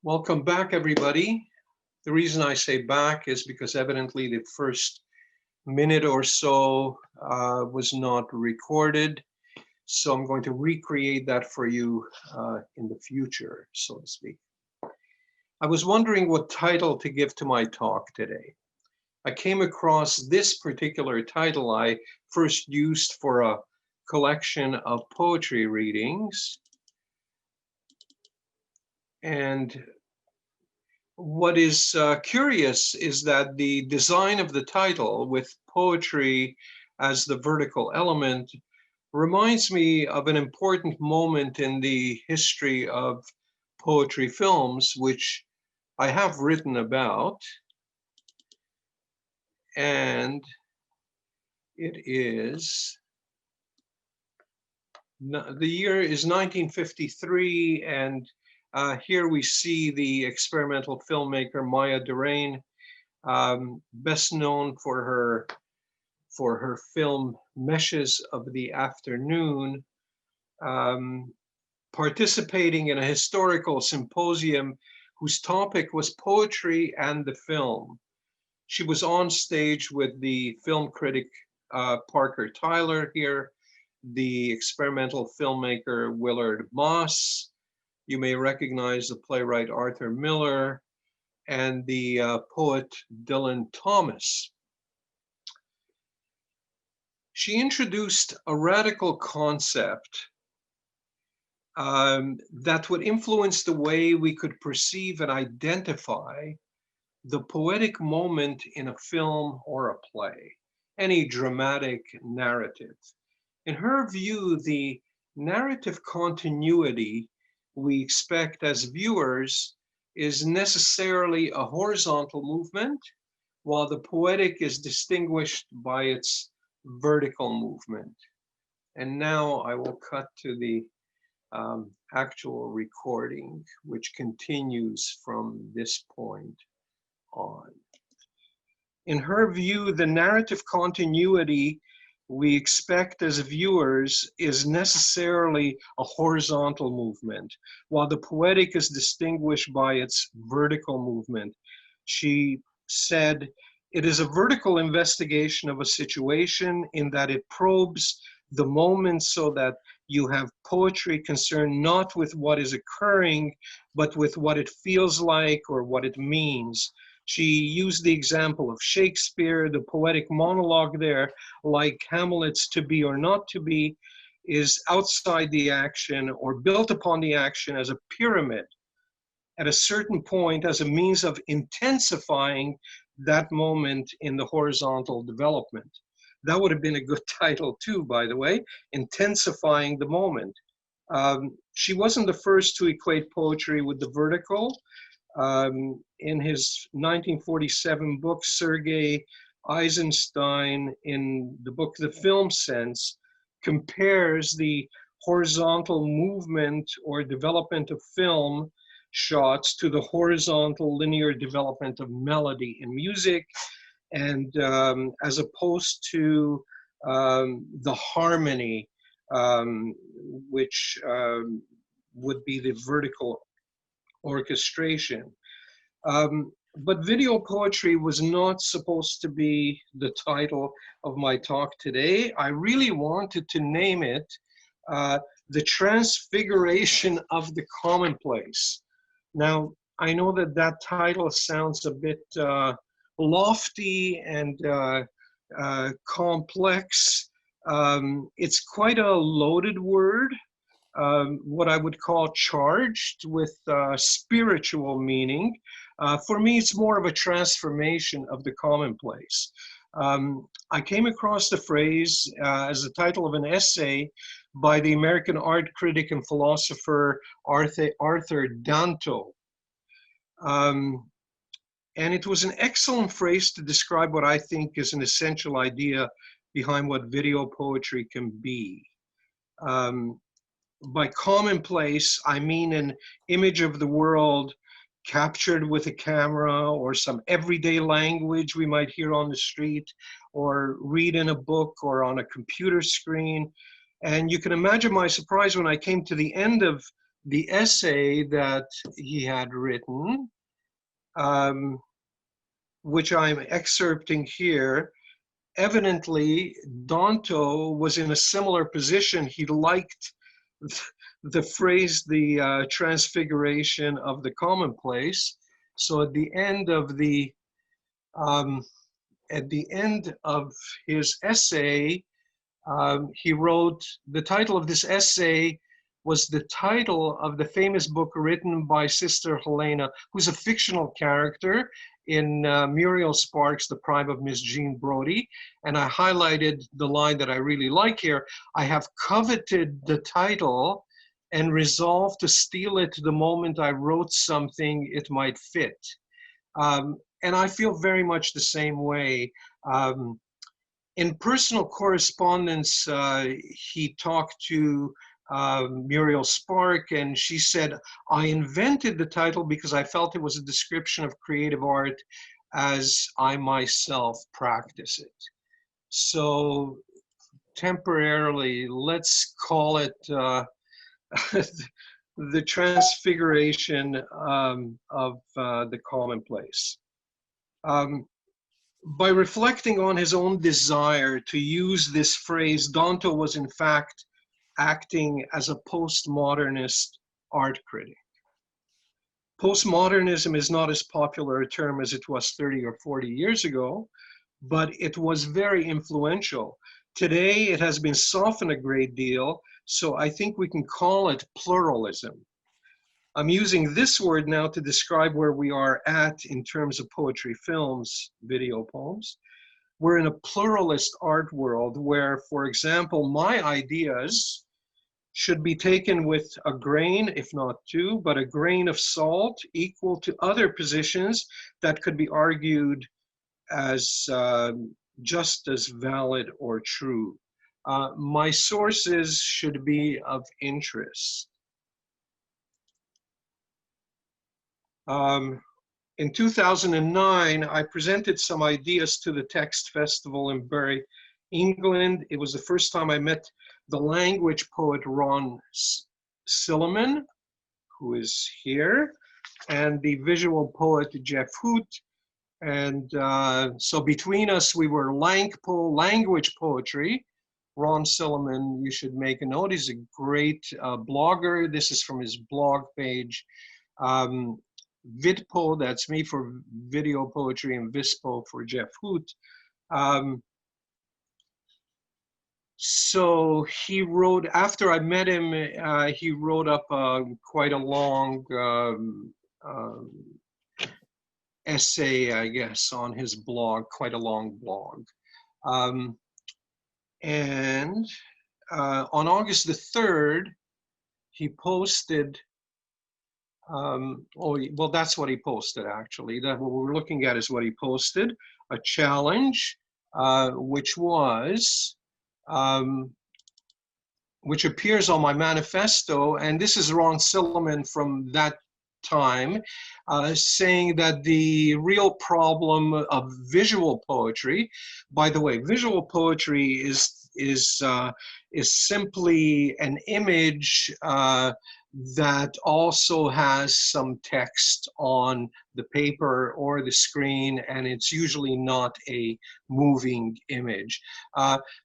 Welcome back, everybody. The reason I say back is because evidently the first minute or so was not recorded. So I'm going to recreate that for you in the future, so to speak. I was wondering what title to give to my talk today. I came across this particular title I first used for a collection of poetry readings. And what is curious is that the design of the title, with poetry as the vertical element, reminds me of an important moment in the history of poetry films, which I have written about. And it is, the year is 1953, and here we see the experimental filmmaker Maya Derain, best known for her film Meshes of the Afternoon, participating in a historical symposium whose topic was poetry and the film. She was on stage with the film critic Parker Tyler here, the experimental filmmaker Willard Moss. You may recognize the playwright Arthur Miller and the poet Dylan Thomas. She introduced a radical concept that would influence the way we could perceive and identify the poetic moment in a film or a play, any dramatic narrative. In her view, the narrative continuity we expect as viewers is necessarily a horizontal movement, while the poetic is distinguished by its vertical movement. And now I will cut to the actual recording, which continues from this point on. In her view, the narrative continuity we expect as viewers is necessarily a horizontal movement, while the poetic is distinguished by its vertical movement. She said, "It is a vertical investigation of a situation in that it probes the moment so that you have poetry concerned not with what is occurring, but with what it feels like or what it means." She used the example of Shakespeare. The poetic monologue there, like Hamlet's to be or not to be, is outside the action or built upon the action as a pyramid at a certain point as a means of intensifying that moment in the horizontal development. That would have been a good title too, by the way, Intensifying the Moment. She wasn't the first to equate poetry with the vertical. In his 1947 book, Sergei Eisenstein, in the book The Film Sense, compares the horizontal movement or development of film shots to the horizontal linear development of melody in music, and as opposed to the harmony, which would be the vertical orchestration. But video poetry was not supposed to be the title of my talk today. I really wanted to name it The Transfiguration of the Commonplace. Now, I know that that title sounds a bit lofty and complex. It's quite a loaded word. What I would call charged with spiritual meaning. For me, it's more of a transformation of the commonplace. I came across the phrase as the title of an essay by the American art critic and philosopher Arthur Danto. And it was an excellent phrase to describe what I think is an essential idea behind what video poetry can be. By commonplace, I mean an image of the world captured with a camera or some everyday language we might hear on the street or read in a book or on a computer screen. And you can imagine my surprise when I came to the end of the essay that he had written, which I'm excerpting here. Evidently, Danto was in a similar position. He liked the phrase, the transfiguration of the commonplace. So at the end of his essay, he wrote, the title of this essay was the title of the famous book written by Sister Helena, who's a fictional character in Muriel Sparks' The Prime of Miss Jean Brodie. And I highlighted the line that I really like here. I have coveted the title and resolved to steal it the moment I wrote something it might fit. And I feel very much the same way. In personal correspondence, he talked to Muriel Spark, and she said, I invented the title because I felt it was a description of creative art as I myself practice it. So temporarily, let's call it the transfiguration of the commonplace. By reflecting on his own desire to use this phrase, Danto was in fact acting as a postmodernist art critic. Postmodernism is not as popular a term as it was 30 or 40 years ago, but it was very influential. Today, it has been softened a great deal, so I think we can call it pluralism. I'm using this word now to describe where we are at in terms of poetry, films, video poems. We're in a pluralist art world where, for example, my ideas should be taken with a grain, if not two, but a grain of salt equal to other positions that could be argued as just as valid or true. My sources should be of interest. In 2009, I presented some ideas to the Text Festival in Bury, England. It was the first time I met the language poet Ron Silliman, who is here, and the visual poet Jeff Hoot. And so between us, we were language poetry. Ron Silliman, you should make a note, he's a great blogger. This is from his blog page. Vidpo, that's me for video poetry, and Vispo for Jeff Hoot. So he wrote, after I met him, he wrote up quite a long essay, I guess, on his blog, quite a long blog. And on August the 3rd, he posted, well, that's what he posted, actually. That what we're looking at is what he posted, a challenge, which was, which appears on my manifesto, and this is Ron Silliman from that time, saying that the real problem of visual poetry, by the way, visual poetry is simply an image that also has some text on the paper or the screen, and it's usually not a moving image.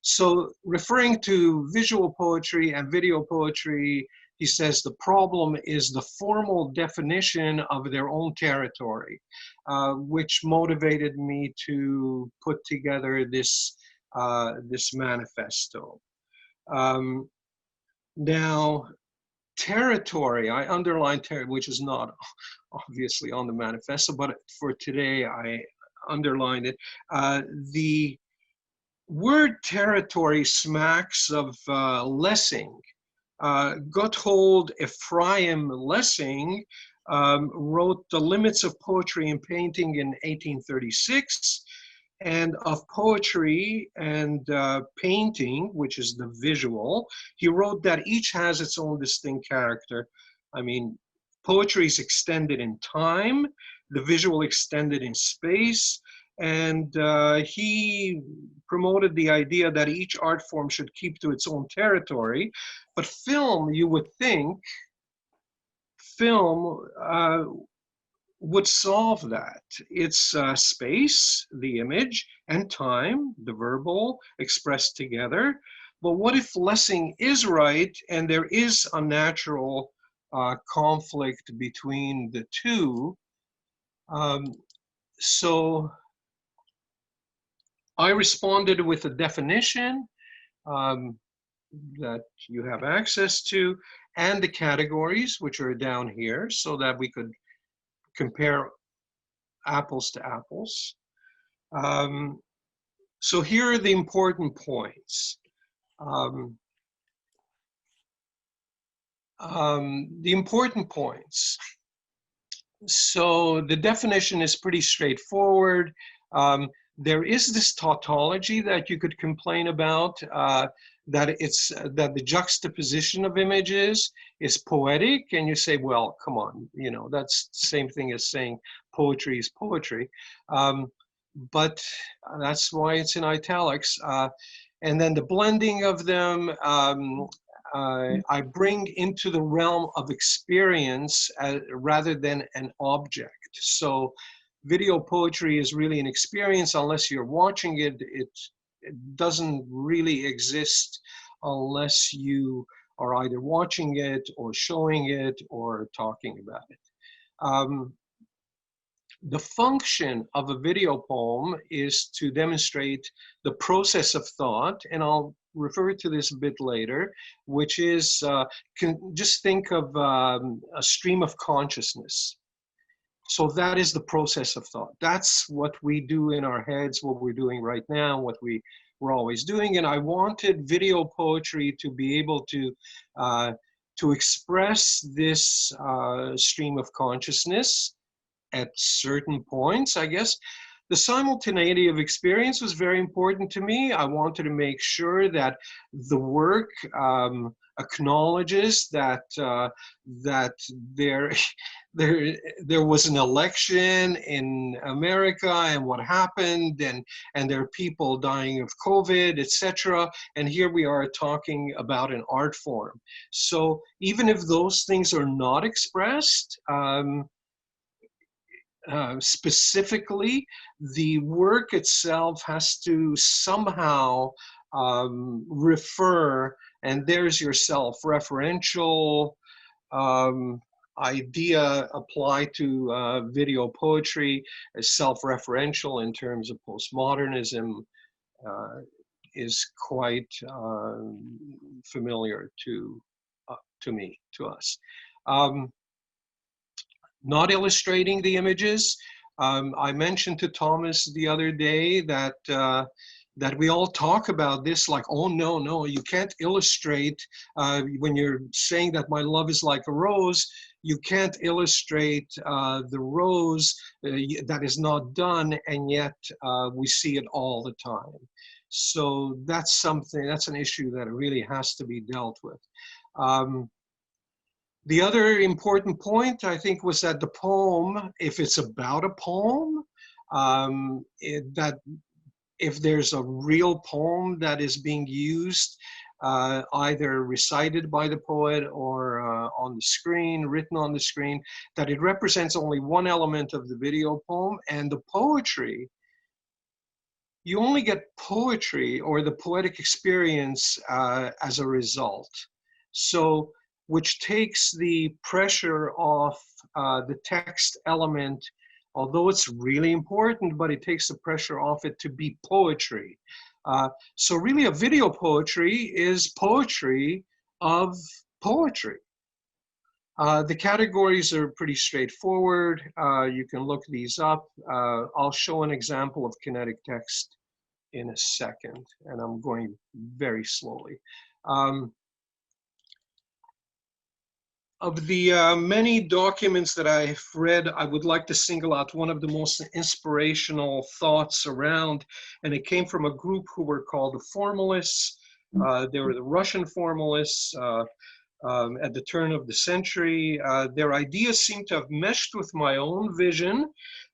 So referring to visual poetry and video poetry, he says the problem is the formal definition of their own territory, which motivated me to put together this, this manifesto. Now, territory, I underlined territory, which is not obviously on the manifesto, but for today I underlined it. The word territory smacks of Lessing. Gotthold Ephraim Lessing wrote The Limits of Poetry and Painting in 1836, and of poetry and painting, which is the visual, he wrote that each has its own distinct character. I mean, poetry is extended in time, the visual extended in space, and he promoted the idea that each art form should keep to its own territory. But film, you would think, film would solve that. It's space, the image, and time, the verbal, expressed together. But what if Lessing is right and there is a natural conflict between the two? So I responded with a definition that you have access to, and the categories, which are down here, so that we could compare apples to apples. So here are the important points. The important points. So the definition is pretty straightforward. There is this tautology that you could complain about, that the juxtaposition of images is poetic, and you say, well, come on, you know, that's the same thing as saying poetry is poetry. But that's why it's in italics. And then the blending of them, I bring into the realm of experience rather than an object. So video poetry is really an experience. Unless you're watching it, it doesn't really exist unless you are either watching it or showing it or talking about it. The function of a video poem is to demonstrate the process of thought, and I'll refer to this a bit later, which is, just think of a stream of consciousness. So that is the process of thought. That's what we do in our heads, what we're doing right now, what we're always doing. And I wanted video poetry to be able to express this stream of consciousness at certain points, I guess. The simultaneity of experience was very important to me. I wanted to make sure that the work acknowledges that that there was an election in America and what happened, and there are people dying of COVID, etc. And here we are talking about an art form. So even if those things are not expressed specifically, the work itself has to somehow refer, and there's your self-referential idea apply to video poetry as self-referential in terms of postmodernism is quite familiar to me, to us. Not illustrating the images. I mentioned to Thomas the other day that that we all talk about this like, oh no, you can't illustrate when you're saying that my love is like a rose. You can't illustrate the rose that is not done, and yet we see it all the time. So that's something, that's an issue that really has to be dealt with. The other important point, I think, was that the poem, if it's about a poem, that if there's a real poem that is being used, either recited by the poet or on the screen, written on the screen, that it represents only one element of the video poem, and the poetry, you only get poetry or the poetic experience as a result. So, which takes the pressure off the text element, although it's really important, but it takes the pressure off it to be poetry. So really a video poetry is poetry of poetry. The categories are pretty straightforward. You can look these up. I'll show an example of kinetic text in a second, and I'm going very slowly. Of the many documents that I've read, I would like to single out one of the most inspirational thoughts around, and it came from a group who were called the Formalists. They were the Russian Formalists at the turn of the century. Their ideas seem to have meshed with my own vision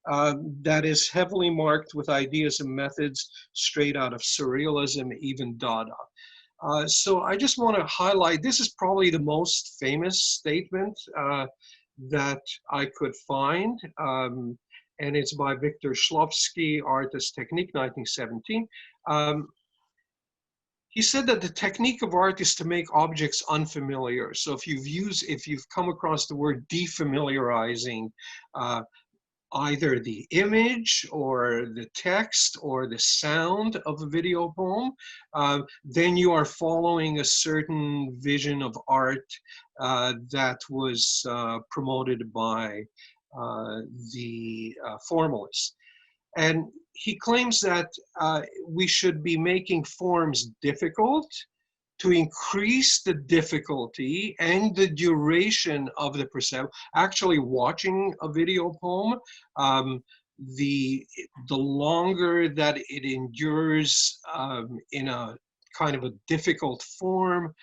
that is heavily marked with ideas and methods straight out of Surrealism, even Dada. So I just want to highlight, this is probably the most famous statement that I could find, and it's by Viktor Schlovsky, Artist Technique, 1917. He said that the technique of art is to make objects unfamiliar. So if you've come across the word defamiliarizing, either the image or the text or the sound of a video poem, then you are following a certain vision of art that was promoted by the Formalists. And he claims that we should be making forms difficult to increase the difficulty and the duration of the perception. Actually watching a video poem, the longer that it endures in a kind of a difficult form,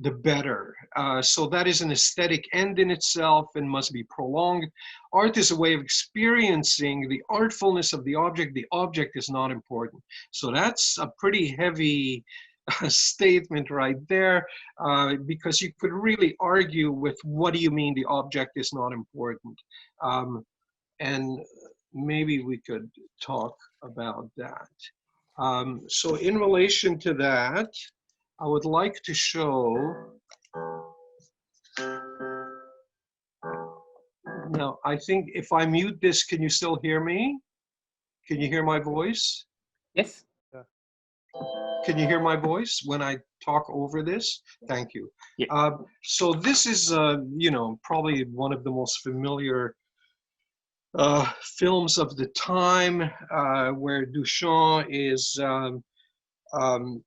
the better. So that is an aesthetic end in itself and must be prolonged. Art is a way of experiencing the artfulness of the object. The object is not important. So that's a pretty heavy statement right there, because you could really argue with what do you mean the object is not important? And maybe we could talk about that. So in relation to that, I would like to show, now I think if I mute this, can you still hear me? Can you hear my voice? Yes. Can you hear my voice when I talk over this? Thank you. Yeah. So this is, you know, probably one of the most familiar films of the time, where Duchamp is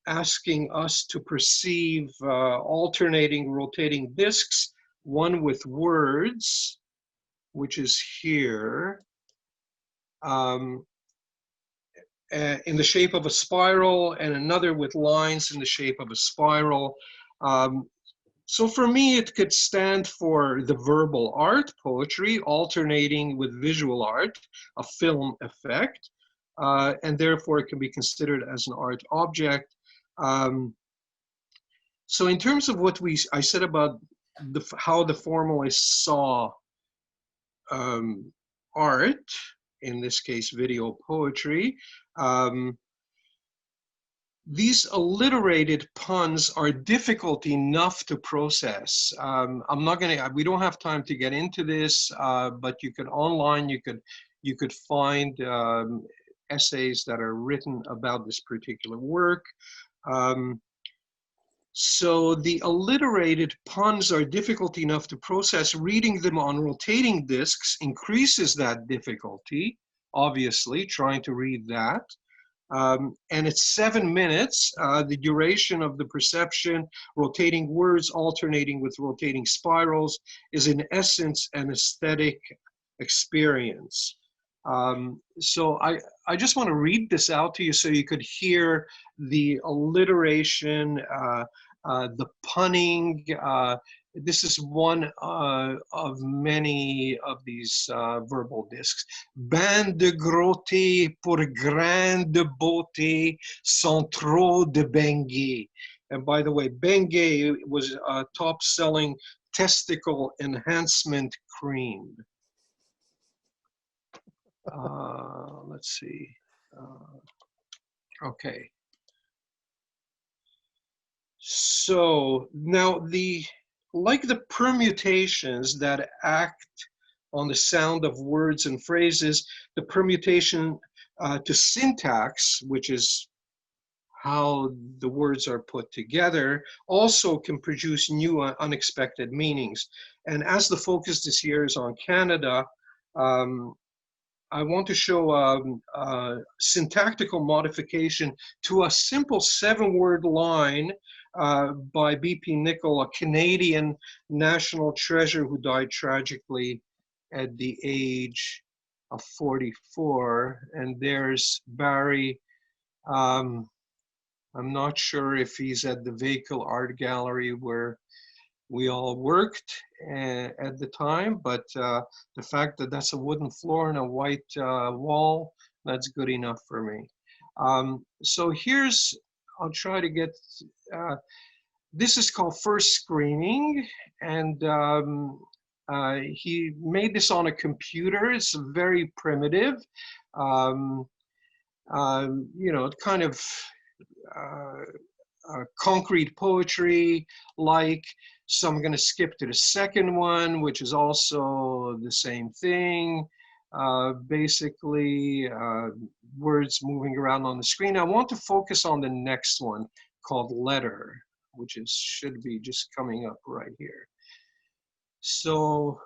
asking us to perceive alternating, rotating discs, one with words, which is here, in the shape of a spiral, and another with lines in the shape of a spiral. So for me, it could stand for the verbal art, poetry, alternating with visual art, a film effect, and therefore it can be considered as an art object. So in terms of what I said about how the formalists saw art, in this case, video poetry, these alliterated puns are difficult enough to process. I'm not gonna, we don't have time to get into this, but you could online, you could find essays that are written about this particular work. So the alliterated puns are difficult enough to process. Reading them on rotating discs increases that difficulty, obviously, trying to read that. And it's 7 minutes, the duration of the perception, rotating words alternating with rotating spirals, is in essence an aesthetic experience. So I just want to read this out to you so you could hear the alliteration, the punning. This is one of many of these verbal discs. Bain de grotte pour grain de beauté sans trop de Bengay. And by the way, Bengay was a top-selling testicle enhancement cream. Let's see. Okay. So now like the permutations that act on the sound of words and phrases, the permutation to syntax, which is how the words are put together, also can produce new unexpected meanings. And as the focus this year is on Canada, I want to show a syntactical modification to a simple 7-word line by B.P. Nichol, a Canadian national treasure who died tragically at the age of 44. And there's Barry. I'm not sure if he's at the Vehicle Art Gallery where we all worked at the time, but the fact that that's a wooden floor and a white wall, that's good enough for me. So I'll try to get, this is called First Screening, and He made this on a computer. It's very primitive, you know, kind of concrete poetry like. So I'm going to skip to the second one, which is also the same thing. Basically, words moving around on the screen. I want to focus on the next one called Letter, which is should be just coming up right here. So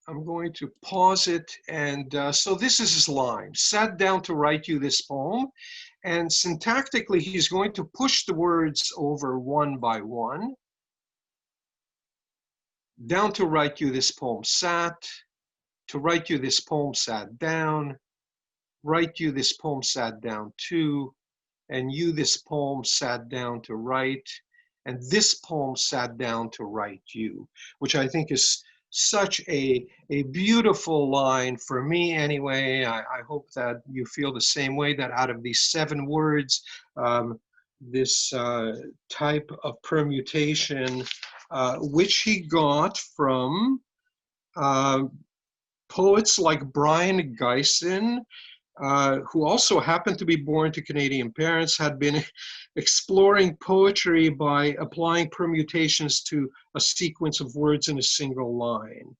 I'm going to pause it. And so this is his line. Sat down to write you this poem. And syntactically, he's going to push the words over one by one. Down to write you this poem, sat. To write you this poem, sat down. Write you this poem, sat down too. And you this poem sat down to write. And this poem sat down to write you, which I think is such a beautiful line for me anyway. I hope that you feel the same way, that out of these 7 words, this type of permutation, which he got from poets like Brian Gysin, who also happened to be born to Canadian parents, had been exploring poetry by applying permutations to a sequence of words in a single line.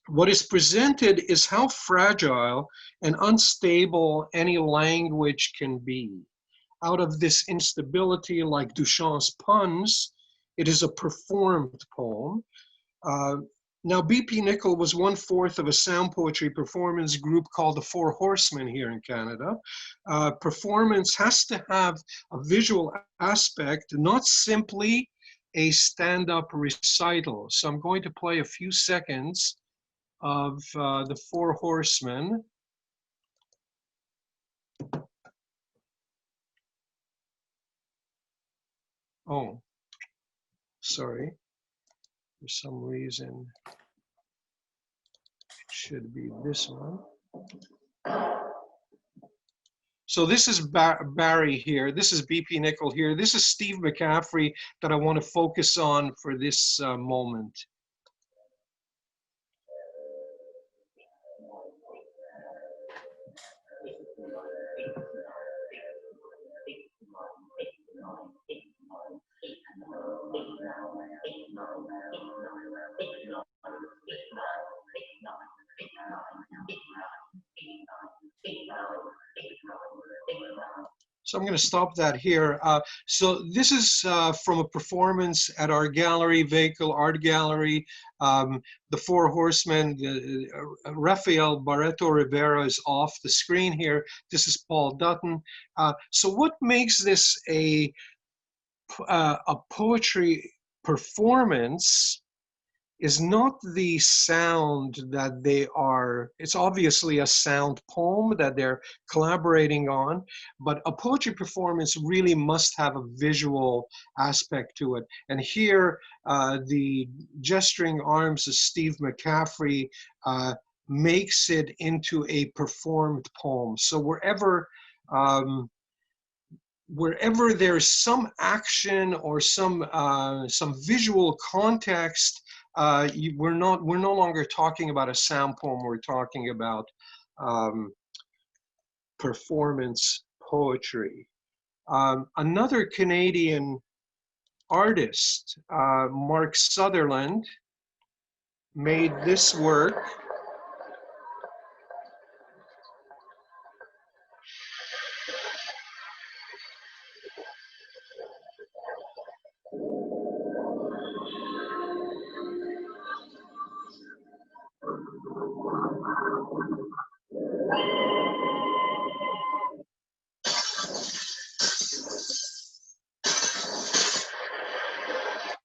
What is presented is how fragile and unstable any language can be. Out of this instability, like Duchamp's puns, it is a performed poem. Now, B.P. Nicol was 1/4 of a sound poetry performance group called the Four Horsemen here in Canada. Performance has to have a visual aspect, not simply a stand-up recital. So I'm going to play a few seconds of the Four Horsemen. Oh, sorry. For some reason, it should be this one. So this is Barry here. This is B.P. Nicol here. This is Steve McCaffrey that I want to focus on for this moment. So I'm going to stop that here. So this is from a performance at our gallery, Vehicle Art Gallery. The Four Horsemen, Rafael Barreto Rivera is off the screen here. This is Paul Dutton. So what makes this a poetry performance is not the sound that they are. It's obviously a sound poem that they're collaborating on, but a poetry performance really must have a visual aspect to it. And here, the gesturing arms of Steve McCaffrey makes it into a performed poem. So wherever there's some action or some visual context, we're no longer talking about a sound poem. We're talking about performance poetry. Another Canadian artist, Mark Sutherland, made this work.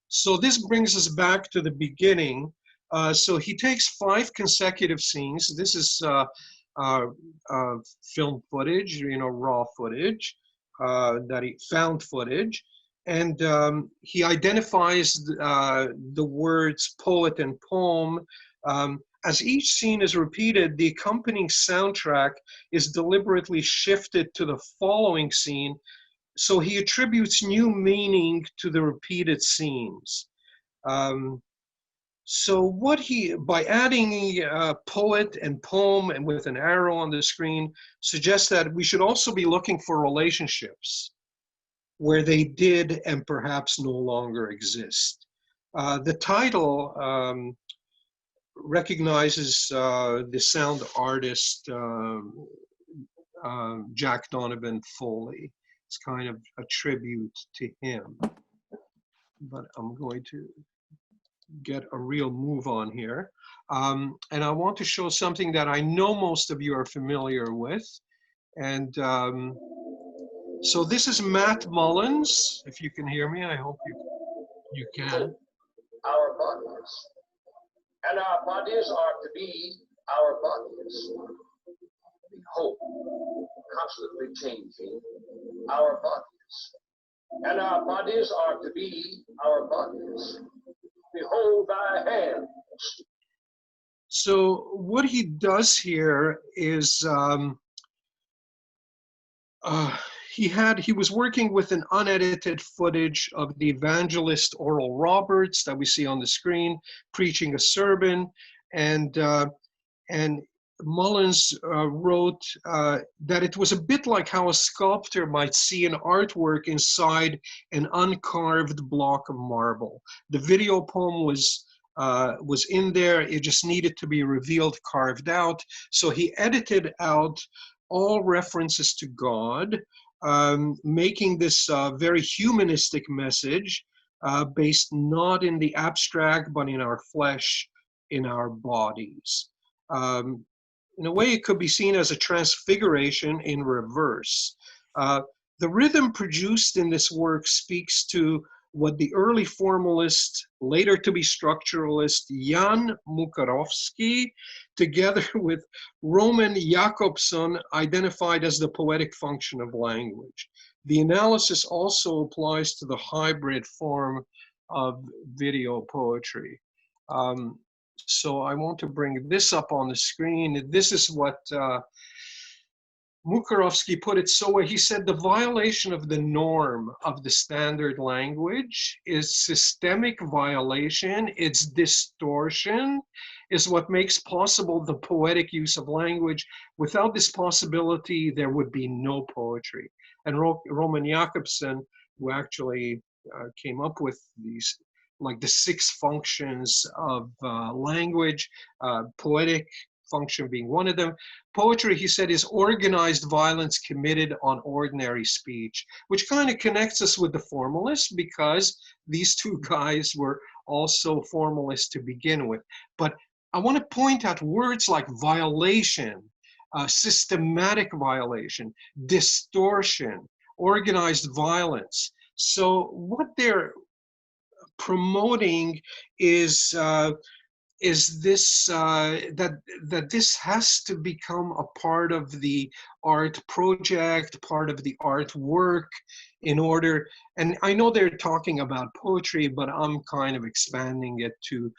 So this brings us back to the beginning. So he takes 5 consecutive scenes. This is film footage, raw footage, that he found footage. And he identifies the words poet and poem. As each scene is repeated, the accompanying soundtrack is deliberately shifted to the following scene. So he attributes new meaning to the repeated scenes. So what by adding poet and poem and with an arrow on the screen, suggests that we should also be looking for relationships where they did and perhaps no longer exist. The title recognizes the sound artist Jack Donovan Foley. It's kind of a tribute to him. But I'm going to get a real move on here. And I want to show something that I know most of you are familiar with. And so this is Matt Mullins. If you can hear me, I hope you can. Our bodies. And our bodies are to be our bodies. We hope, constantly changing, our bodies. And our bodies are to be our bodies. Behold thy hands. So what he does here is he was working with an unedited footage of the evangelist Oral Roberts that we see on the screen preaching a sermon, and Mullins wrote that it was a bit like how a sculptor might see an artwork inside an uncarved block of marble. The video poem was in there. It just needed to be revealed, carved out. So he edited out all references to God, making this very humanistic message based not in the abstract, but in our flesh, in our bodies. In a way, it could be seen as a transfiguration in reverse. The rhythm produced in this work speaks to what the early formalist, later to be structuralist, Jan Mukarovsky, together with Roman Jakobson, identified as the poetic function of language. The analysis also applies to the hybrid form of video poetry. So I want to bring this up on the screen. This is what Mukarovsky put it so well. He said the violation of the norm of the standard language is systemic violation. Its distortion is what makes possible the poetic use of language. Without this possibility, there would be no poetry. And Roman Jakobson, who actually came up with these, like the 6 functions of language, poetic function being one of them. Poetry, he said, is organized violence committed on ordinary speech, which kind of connects us with the formalists, because these two guys were also formalists to begin with. But I want to point out words like violation, systematic violation, distortion, organized violence. So what they're promoting is this that this has to become a part of the art project, part of the artwork, in order. And I know they're talking about poetry, but I'm kind of expanding it to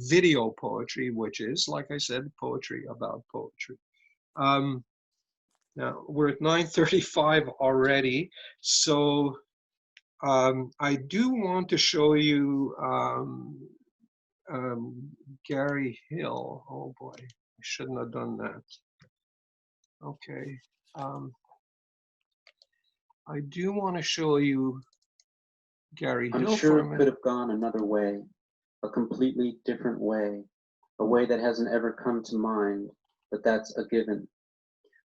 video poetry, which is, like I said, poetry about poetry. Now we're at 9:35 already, so I do want to show you Gary Hill. Oh boy, I shouldn't have done that. Okay. I do want to show you Gary Hill. I'm sure it could have gone another way, a completely different way, a way that hasn't ever come to mind, but that's a given.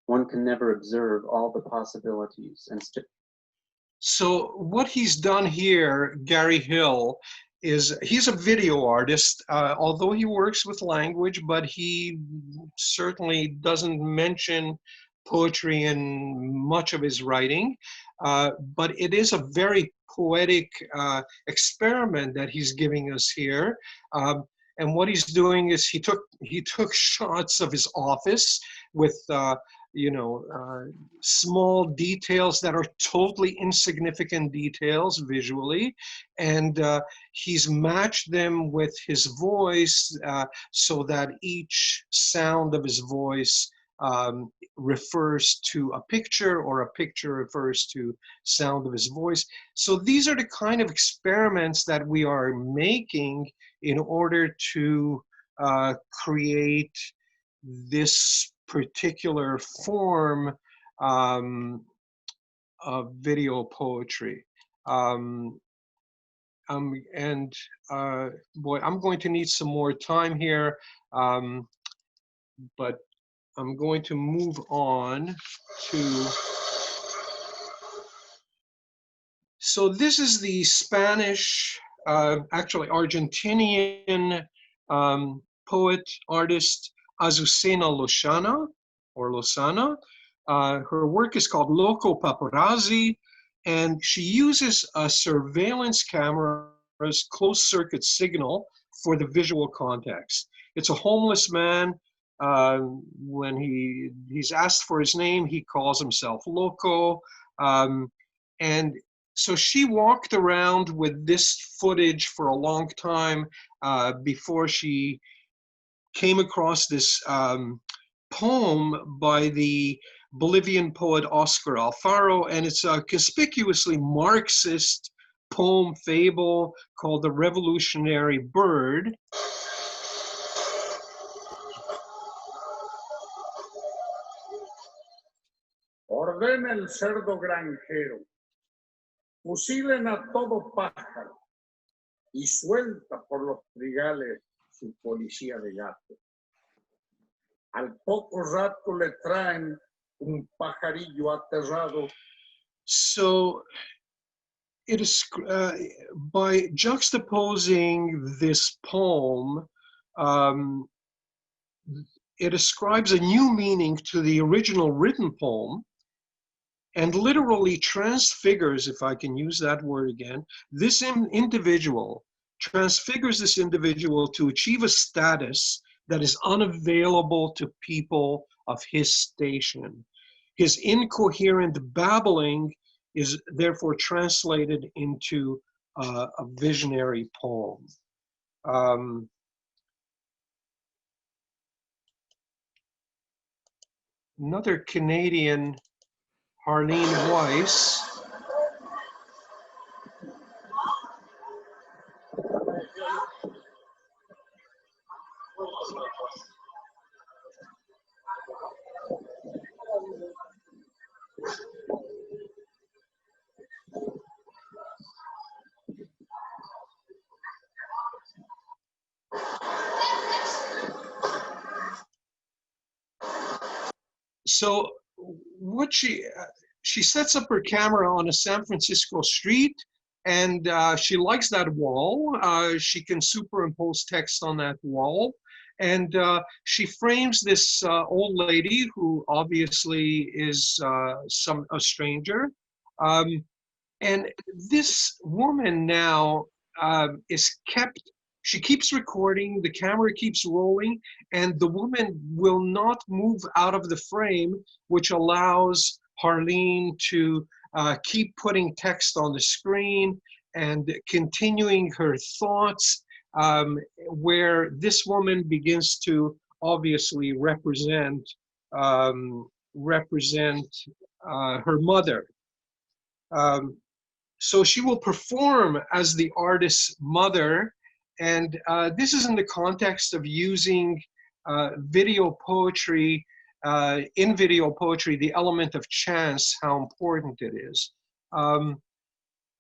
One can never observe all the possibilities and So what he's done here, Gary Hill, is he's a video artist, although he works with language, but he certainly doesn't mention poetry in much of his writing. But it is a very poetic experiment that he's giving us here. And what he's doing is he took shots of his office with small details that are totally insignificant details visually, and he's matched them with his voice so that each sound of his voice refers to a picture, or a picture refers to sound of his voice. So these are the kind of experiments that we are making in order to create this particular form of video poetry. And boy, I'm going to need some more time here, but I'm going to move on to. So this is the Spanish, actually Argentinian poet, artist Azucena Lozana, or Lozana. Her work is called Loco Paparazzi, and she uses a surveillance camera's closed circuit signal for the visual context. It's a homeless man. When he's asked for his name, he calls himself Loco. And so she walked around with this footage for a long time before she came across this poem by the Bolivian poet Oscar Alfaro, and it's a conspicuously Marxist poem fable called The Revolutionary Bird. Ordena el cerdo granjero, fusilen a todo pájaro y suelta por los trigales su policía de gato. Al poco rato le traen un pajarillo aterrado. So it is by juxtaposing this poem, it ascribes a new meaning to the original written poem, and literally transfigures, if I can use that word again, this individual, transfigures this individual to achieve a status that is unavailable to people of his station. His incoherent babbling is therefore translated into a visionary poem. Another Canadian, Harlene Weiss. So what she sets up her camera on a San Francisco street, and she likes that wall. She can superimpose text on that wall, and she frames this old lady who obviously is a stranger. And this woman now she keeps recording, the camera keeps rolling, and the woman will not move out of the frame, which allows Harlene to keep putting text on the screen and continuing her thoughts, where this woman begins to obviously represent her mother. So she will perform as the artist's mother, and this is in the context of using video poetry, in video poetry, the element of chance, how important it is.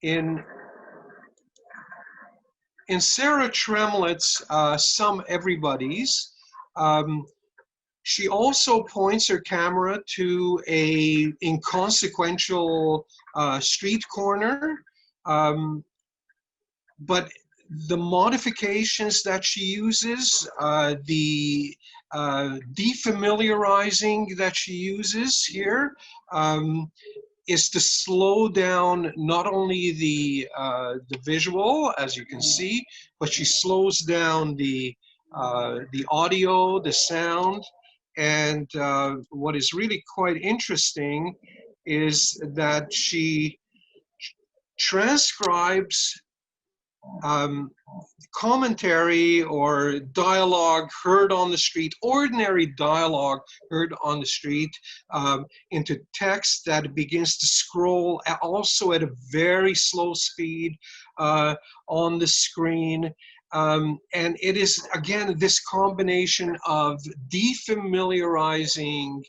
In Sarah Tremlett's Some Everybody's, she also points her camera to a inconsequential street corner, but the modifications that she uses, the defamiliarizing that she uses here, is to slow down not only the visual, as you can see, but she slows down the audio, the sound. And what is really quite interesting is that she transcribes commentary or dialogue heard on the street, ordinary dialogue heard on the street, into text that begins to scroll also at a very slow speed on the screen. And it is, again, this combination of defamiliarizing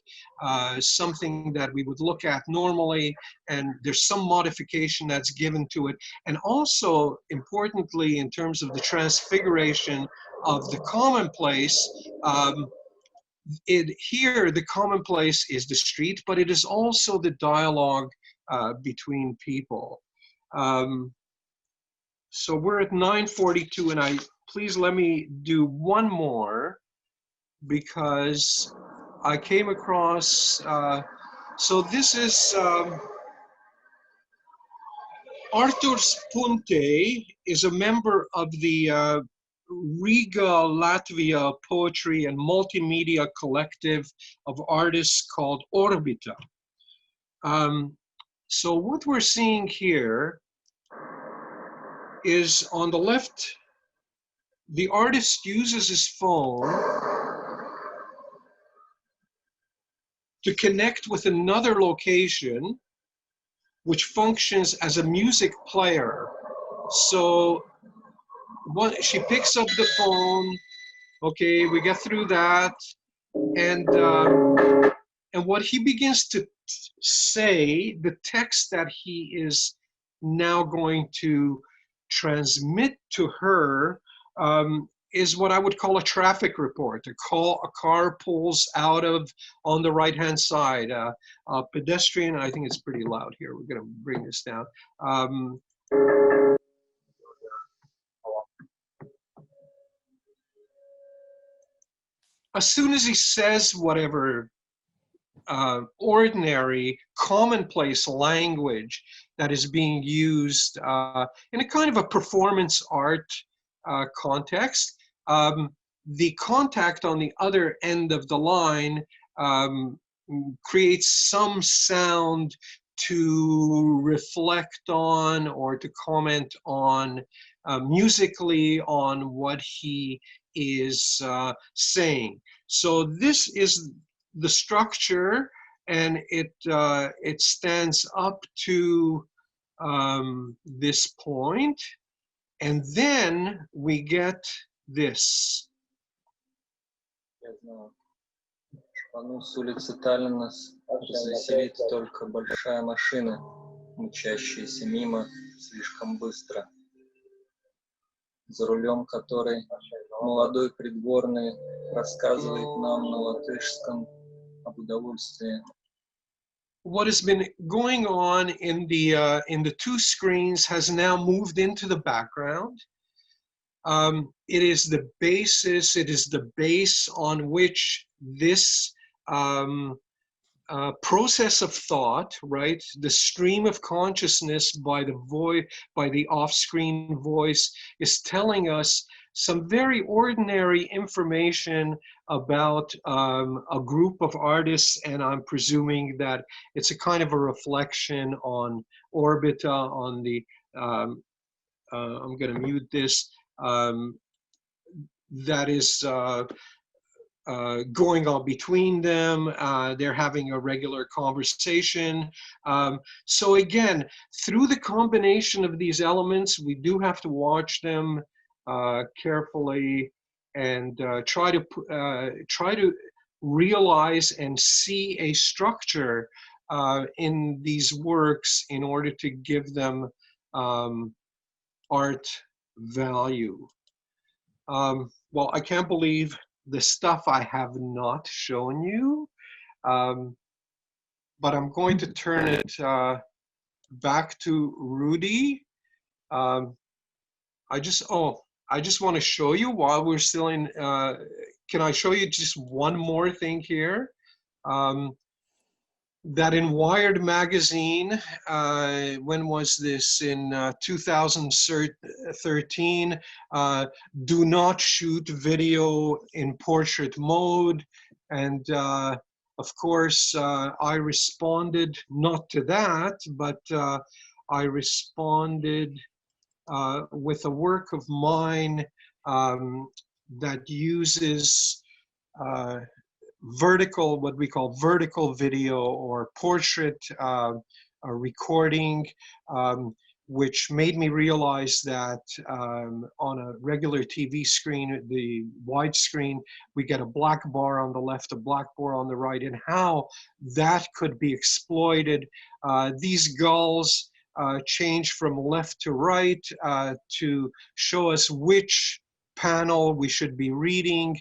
something that we would look at normally, and there's some modification that's given to it. And also, importantly, in terms of the transfiguration of the commonplace, here the commonplace is the street, but it is also the dialogue between people. So we're at 9:42, and please let me do one more, because I came across, so this is Artur Spunte is a member of the Riga, Latvia poetry and multimedia collective of artists called Orbita. So what we're seeing here is, on the left, the artist uses his phone to connect with another location, which functions as a music player. So she picks up the phone, okay, we get through that, and what he begins to say, the text that he is now going to transmit to her, is what I would call a traffic report. A car pulls out of, on the right-hand side, a pedestrian. I think it's pretty loud here. We're going to bring this down. As soon as he says whatever ordinary, commonplace language that is being used in a kind of a performance art context, the contact on the other end of the line creates some sound to reflect on or to comment on musically on what he is saying. So this is the structure, and it stands up to this point, and then we get this. Шпану с улицы Таллина развеселит только большая машина, мчащаяся мимо слишком быстро, за рулем которой молодой придворный рассказывает нам на латышском об удовольствии. What has been going on in the two screens has now moved into the background. It is the basis, it is the base on which this process of thought, right? The stream of consciousness by the off-screen voice is telling us some very ordinary information about a group of artists, and I'm presuming that it's a kind of a reflection on Orbita, on the, I'm going to mute this, that is going on between them. They're having a regular conversation. So again, through the combination of these elements, we do have to watch them carefully and try to realize and see a structure in these works in order to give them art value. Well, I can't believe the stuff I have not shown you, but I'm going to turn it back to Rudy. I just want to show you while we're still in, can I show you just one more thing here? That in Wired magazine, when was this? In 2013, do not shoot video in portrait mode. And of course, I responded not to that, but I responded with a work of mine that uses vertical, what we call vertical video or portrait recording, which made me realize that on a regular TV screen, the widescreen, we get a black bar on the left, a black bar on the right, and how that could be exploited. These gulls change from left to right to show us which panel we should be reading.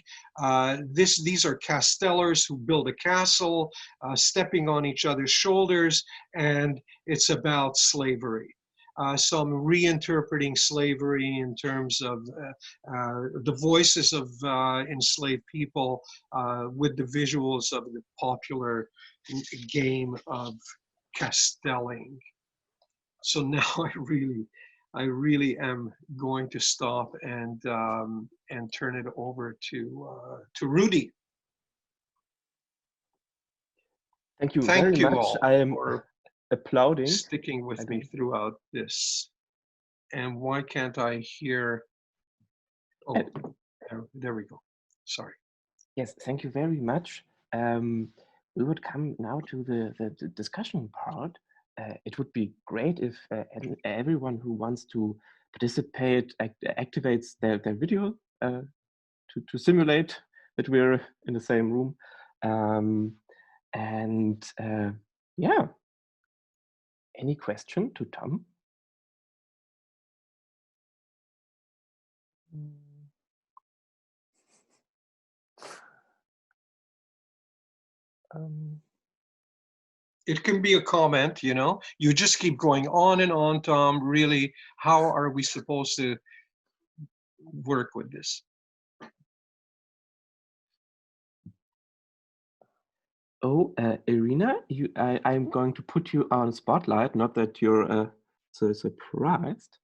These are castellers who build a castle, stepping on each other's shoulders, and it's about slavery. So I'm reinterpreting slavery in terms of the voices of enslaved people with the visuals of the popular game of castelling. So now I really am going to stop and turn it over to Rudy. Thank you Thank very you much. all I am for applauding. sticking with me throughout this. And why can't I hear? Oh, there we go. Sorry. Yes, thank you very much. We would come now to the discussion part. It would be great if everyone who wants to participate activates their video to simulate that we're in the same room. Yeah, any question to Tom? It can be a comment, you know. You just keep going on and on, Tom. Really, how are we supposed to work with this? Oh, Irina, I'm going to put you on spotlight. Not that you're so surprised.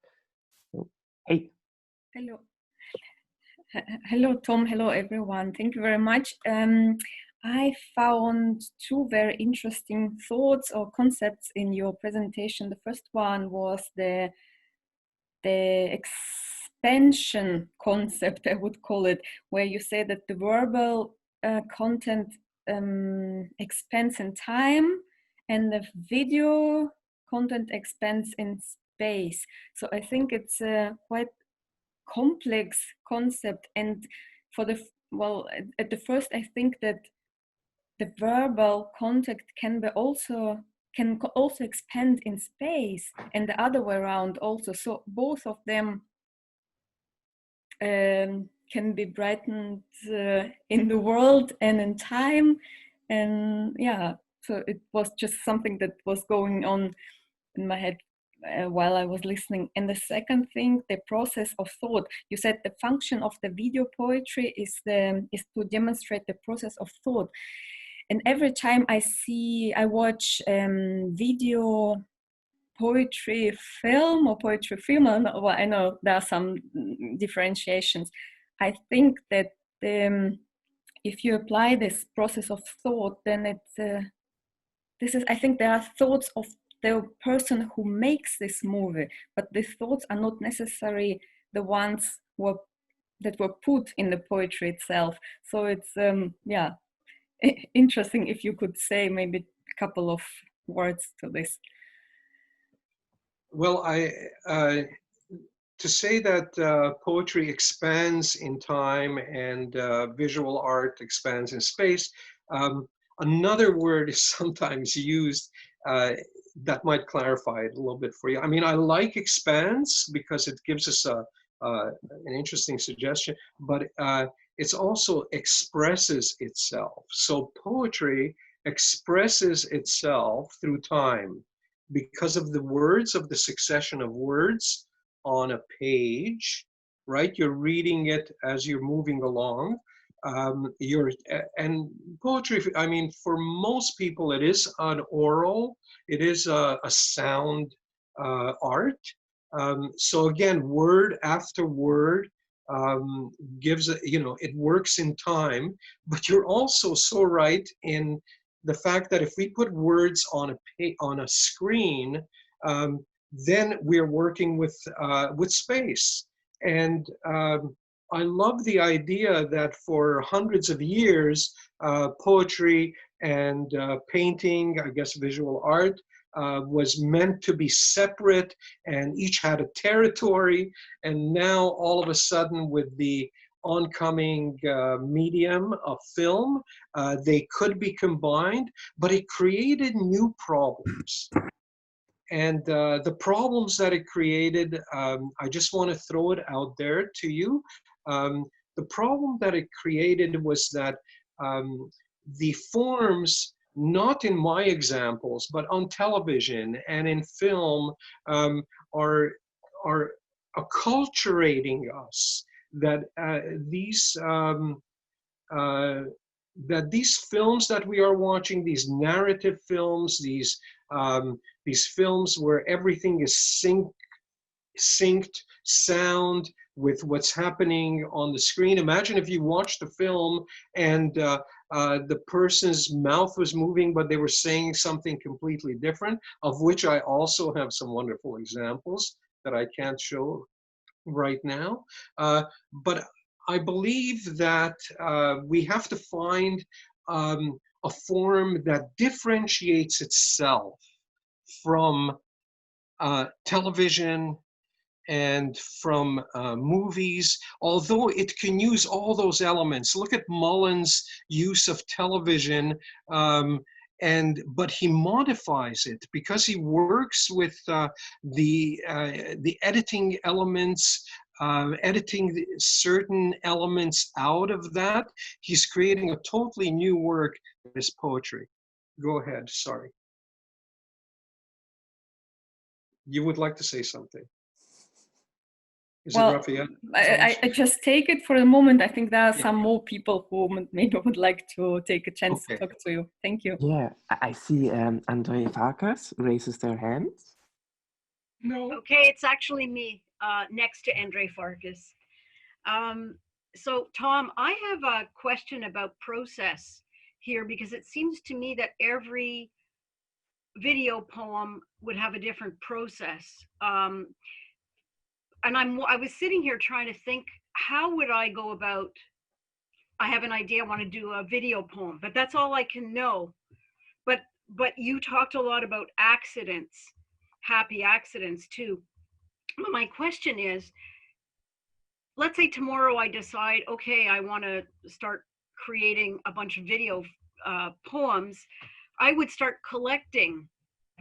So, hey. Hello. Hello, Tom. Hello, everyone. Thank you very much. I found two very interesting thoughts or concepts in your presentation. The first one was the expansion concept, I would call it, where you say that the verbal content expands in time and the video content expands in space. So I think it's a quite complex concept, and for the at the first I think that the verbal content can also expand in space, and the other way around also. So both of them can be brightened in the world and in time. And yeah, so it was just something that was going on in my head while I was listening. And the second thing, the process of thought. You said the function of the video poetry is to demonstrate the process of thought. And every time I watch video poetry film or poetry film, I know there are some differentiations. I think that if you apply this process of thought, then I think there are thoughts of the person who makes this movie, but the thoughts are not necessarily the ones that were put in the poetry itself. So it's yeah, interesting if you could say maybe a couple of words to this. Well, to say that poetry expands in time and visual art expands in space, another word is sometimes used that might clarify it a little bit for you. I mean, I like expands because it gives us an interesting suggestion, but it also expresses itself. So poetry expresses itself through time because of the words, of the succession of words on a page, right? You're reading it as you're moving along. And poetry, I mean, for most people, it is an oral, it is a sound art. So again, word after word gives, it works in time, but you're also so right in the fact that if we put words on a screen, then we're working with space. And I love the idea that for hundreds of years, poetry and painting, I guess visual art, was meant to be separate, and each had a territory. And now all of a sudden, with the oncoming medium of film, they could be combined, but it created new problems. And the problems that it created, I just want to throw it out there to you. The problem that it created was that the forms, not in my examples, but on television and in film, are acculturating us. That these films that we are watching, these narrative films, these films where everything is synced sound with what's happening on the screen. Imagine if you watched the film and the person's mouth was moving, but they were saying something completely different, of which I also have some wonderful examples that I can't show right now. But I believe that we have to find a form that differentiates itself from television and from movies, although it can use all those elements. Look at Mullen's use of television, but he modifies it because he works with the editing elements, editing certain elements out of that. He's creating a totally new work in his poetry. Go ahead, sorry. You would like to say something? Is it Raphael? I just take it for a moment. I think there are some more people who maybe would like to take a chance to talk to you. Thank you. Yeah, I see Andre Farkas raises their hands. No. Okay, it's actually me next to Andre Farkas. So Tom, I have a question about process here, because it seems to me that every video poem would have a different process. And I was sitting here trying to think, how would I go about, I have an idea, I want to do a video poem, but that's all I can know. But you talked a lot about accidents, happy accidents too. My question is, let's say tomorrow I decide, okay, I want to start creating a bunch of video poems. I would start collecting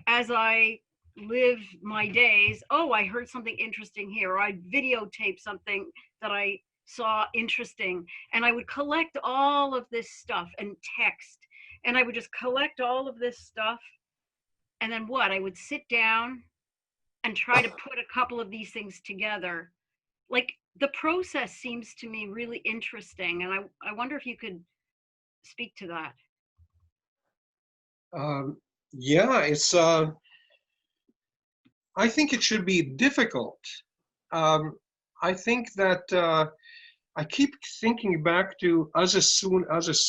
as I live my days. Oh, I heard something interesting here, or I videotape something that I saw interesting, and I would collect all of this stuff and text, and I would just collect all of this stuff, and then what? I would sit down and try to put a couple of these things together. Like, the process seems to me really interesting, and I wonder if you could speak to that. Yeah, it's I think it should be difficult. I think that I keep thinking back to Azu,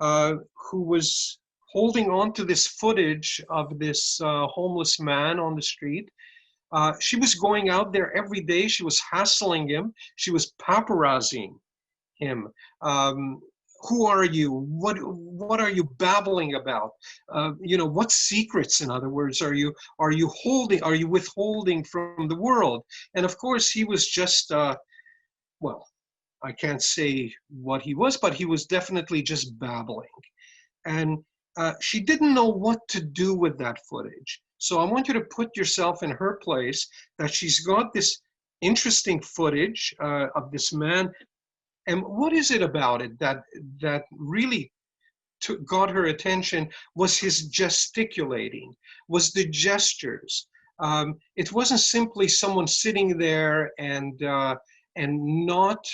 who was holding on to this footage of this homeless man on the street. She was going out there every day. She was hassling him. She was paparazziing him. Who are you? What are you babbling about? You know, what secrets, in other words, are you withholding from the world? And of course, he was just well, I can't say what he was, but he was definitely just babbling. And she didn't know what to do with that footage. So I want you to put yourself in her place, that she's got this interesting footage of this man. And what is it about it that really got her attention? Was his gesticulating, was the gestures. It wasn't simply someone sitting there and not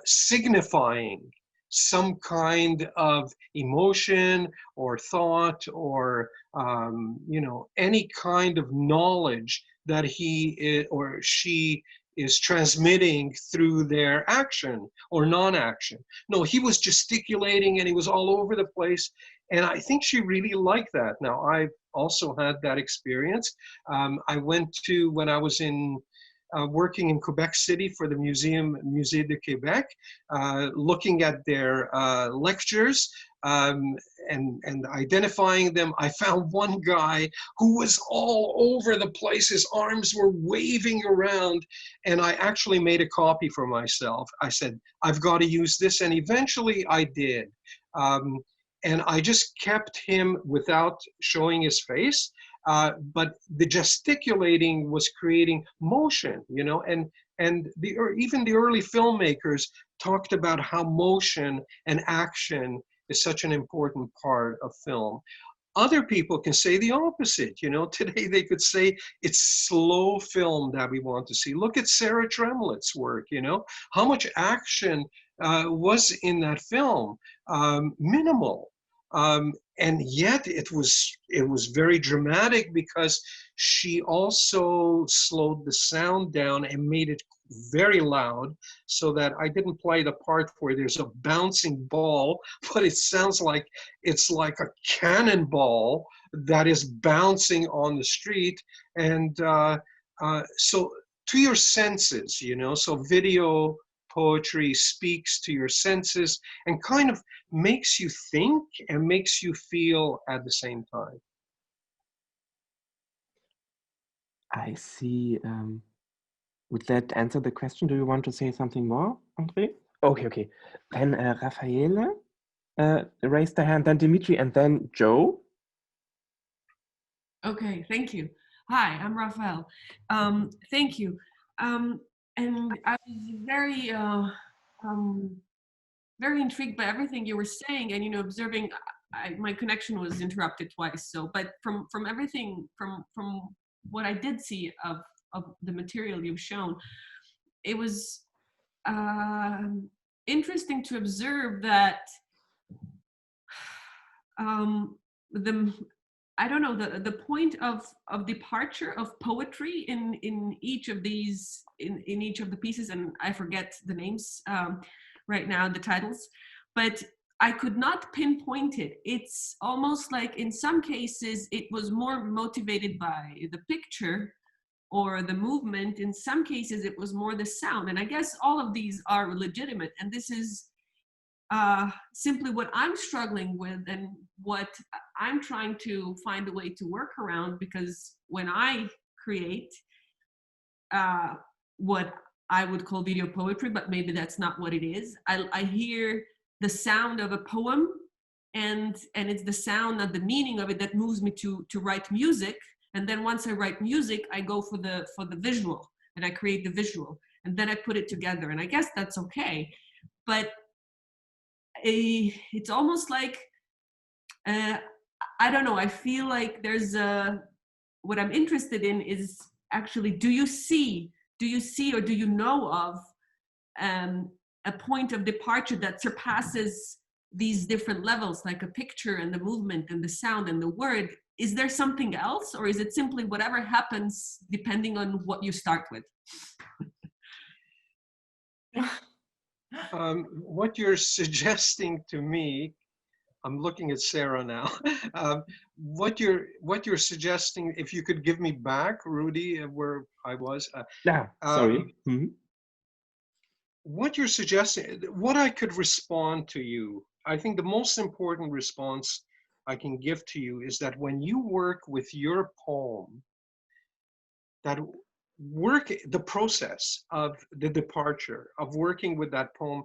signifying some kind of emotion or thought or you know, any kind of knowledge that he or she is transmitting through their action or non-action. No, he was gesticulating and he was all over the place. And I think she really liked that. Now, I've also had that experience. I went to, when I was in working in Quebec City for the Musée de Québec, looking at their lectures and identifying them. I found one guy who was all over the place. His arms were waving around, and I actually made a copy for myself. I said, I've got to use this, and eventually I did. And I just kept him without showing his face. But the gesticulating was creating motion, you know, and even the early filmmakers talked about how motion and action is such an important part of film. Other people can say the opposite, you know. Today they could say it's slow film that we want to see. Look at Sarah Tremlett's work, you know, how much action was in that film, minimal. And yet it was very dramatic because she also slowed the sound down and made it very loud, so that I didn't play the part where there's a bouncing ball, but it sounds like it's like a cannonball that is bouncing on the street. And so to your senses, you know, so video poetry speaks to your senses and kind of makes you think and makes you feel at the same time. I see. Would that answer the question? Do you want to say something more, André? Okay, okay. Then Raffaele raised her hand, then Dimitri, and then Joe. Okay, thank you. Hi, I'm Raphael. Thank you. And I was very intrigued by everything you were saying, and, you know, observing. My connection was interrupted twice. So, but from everything, from what I did see of the material you've shown, it was interesting to observe that I don't know, the point of departure of poetry in each of these, in each of the pieces, and I forget the names right now, the titles, but I could not pinpoint it. It's almost like in some cases it was more motivated by the picture or the movement. In some cases it was more the sound, and I guess all of these are legitimate, and this is simply what I'm struggling with and what I'm trying to find a way to work around, because when I create what I would call video poetry, but maybe that's not what it is, I hear the sound of a poem, and it's the sound, not the meaning of it, that moves me to write music. And then once I write music, I go for the visual, and I create the visual, and then I put it together, and I guess that's okay. But it's almost like I don't know, I feel like there's what I'm interested in is actually, do you see or do you know of a point of departure that surpasses these different levels, like a picture and the movement and the sound and the word? Is there something else, or is it simply whatever happens depending on what you start with? What you're suggesting to me, I'm looking at Sarah now. What you're suggesting, if you could give me back, Rudy, where I was. Yeah, sorry. What you're suggesting, what I could respond to you, I think the most important response I can give to you is that when you work with your poem, the process of the departure, of working with that poem,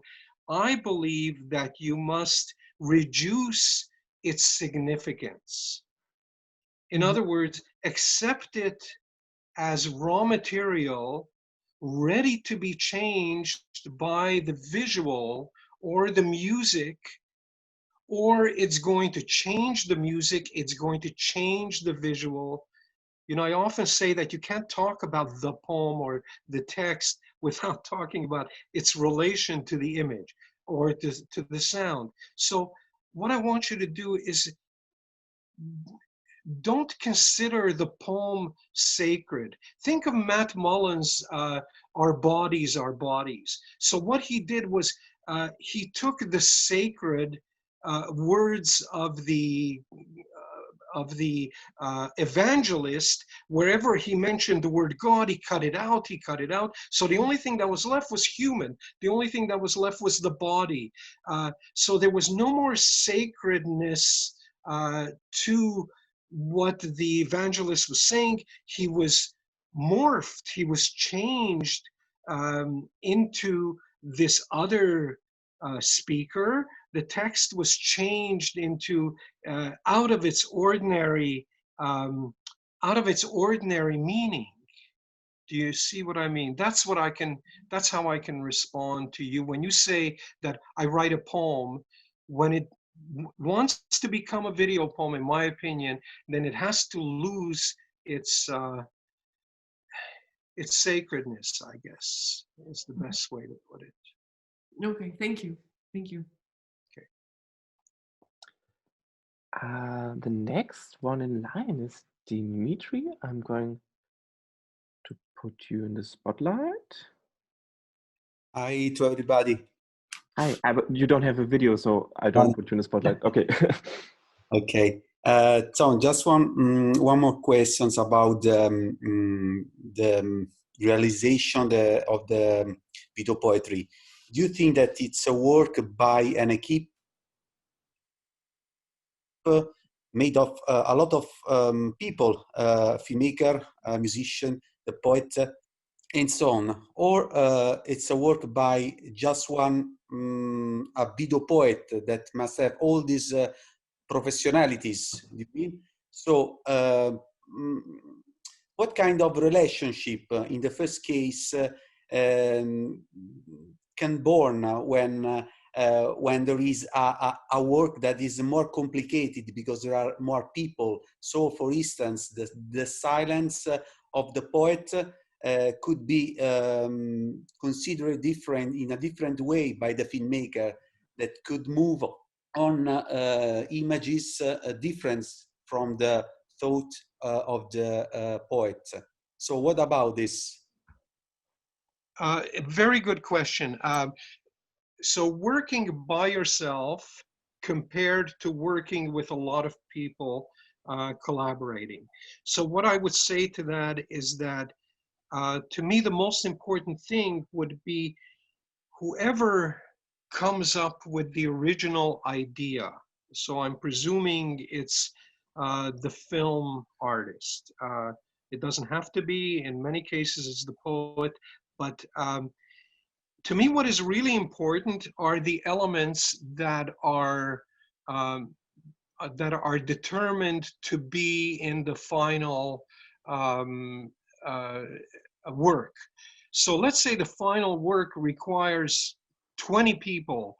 I believe that you must reduce its significance. In other words, accept it as raw material, ready to be changed by the visual or the music, or it's going to change the music, it's going to change the visual. You know, I often say that you can't talk about the poem or the text without talking about its relation to the image or to the sound. So what I want you to do is don't consider the poem sacred. Think of Matt Mullen's Our Bodies, Our Bodies. So what he did was he took the sacred words of the evangelist. Wherever he mentioned the word God, he cut it out, he cut it out. So the only thing that was left was human. The only thing that was left was the body. So there was no more sacredness to what the evangelist was saying. He was morphed, he was changed into this other speaker. The text was changed into out of its ordinary meaning. Do you see what I mean? That's how I can respond to you when you say that I write a poem. When it wants to become a video poem, in my opinion, then it has to lose its sacredness, I guess, is the best way to put it. Okay, thank you. Thank you. Okay. The next one in line is Dimitri. I'm going to put you in the spotlight. Hi to everybody. Hi, but you don't have a video, so I don't put you in the spotlight. Okay. Okay. Tom, just one more questions about the realization of the video poetry. Do you think that it's a work by an equipe made of a lot of people, filmmaker, musician, the poet, and so on, or it's a work by just one a video poet that must have all these professionalities? You mean? So what kind of relationship in the first case can born when there is a work that is more complicated because there are more people? So for instance, the silence of the poet could be considered different in a different way by the filmmaker, that could move on images different from the thought of the poet. So what about this? Very good question. So working by yourself compared to working with a lot of people collaborating. So what I would say to that is that to me, the most important thing would be whoever comes up with the original idea. So I'm presuming it's the film artist. It doesn't have to be. In many cases, it's the poet. But to me, what is really important are the elements that are determined to be in the final work. So let's say the final work requires 20 people,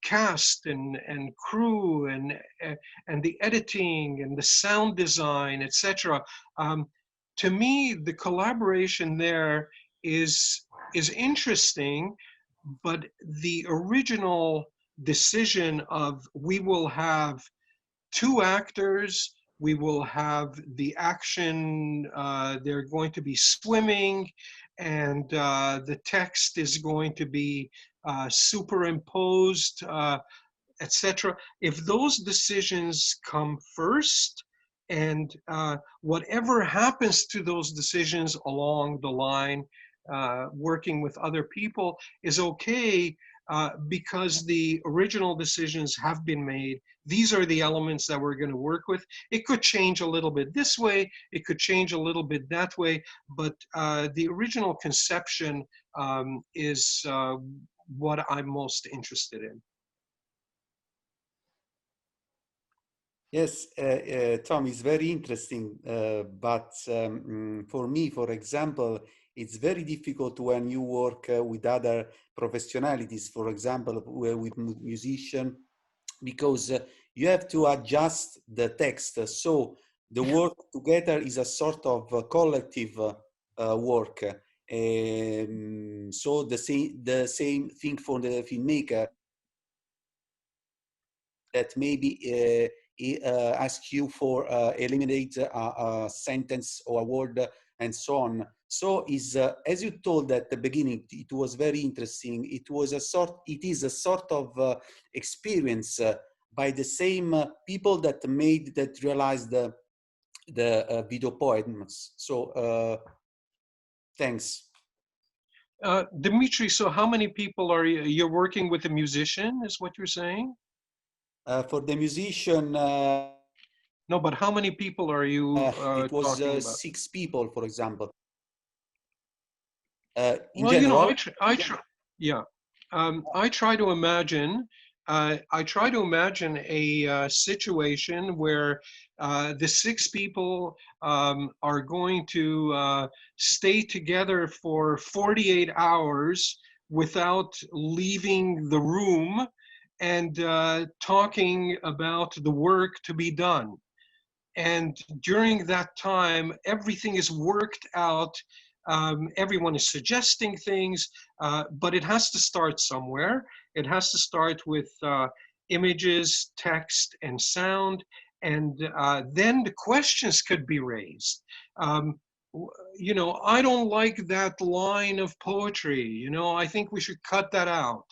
cast and crew and the editing and the sound design, etc. To me, the collaboration there is interesting, but the original decision of we will have 2 actors, we will have the action, they're going to be swimming, and the text is going to be superimposed, etc. If those decisions come first, and whatever happens to those decisions along the line, working with other people is okay, because the original decisions have been made. These are the elements that we're going to work with. It could change a little bit this way, it could change a little bit that way, but the original conception is what I'm most interested in. Yes, Tom, it's very interesting, but for me, for example, it's very difficult when you work with other professionalities, for example, with musicians, because you have to adjust the text. So the work together is a sort of collective work. So the same thing for the filmmaker, that maybe ask you for eliminate a sentence or a word and so on. So is as you told at the beginning, it was very interesting. It is a sort of experience by the same people that realized the video poems. So thanks. Dimitri, so how many people are you? You're working with a musician, is what you're saying? For the musician, no, but how many people are you it was talking about? 6 people, for example. In well, general, yeah. I try to imagine. I try to imagine a situation where the 6 people are going to stay together for 48 hours without leaving the room and talking about the work to be done. And during that time, everything is worked out. Everyone is suggesting things, but it has to start somewhere. It has to start with images, text, and sound. And then the questions could be raised. You know, I don't like that line of poetry. You know, I think we should cut that out.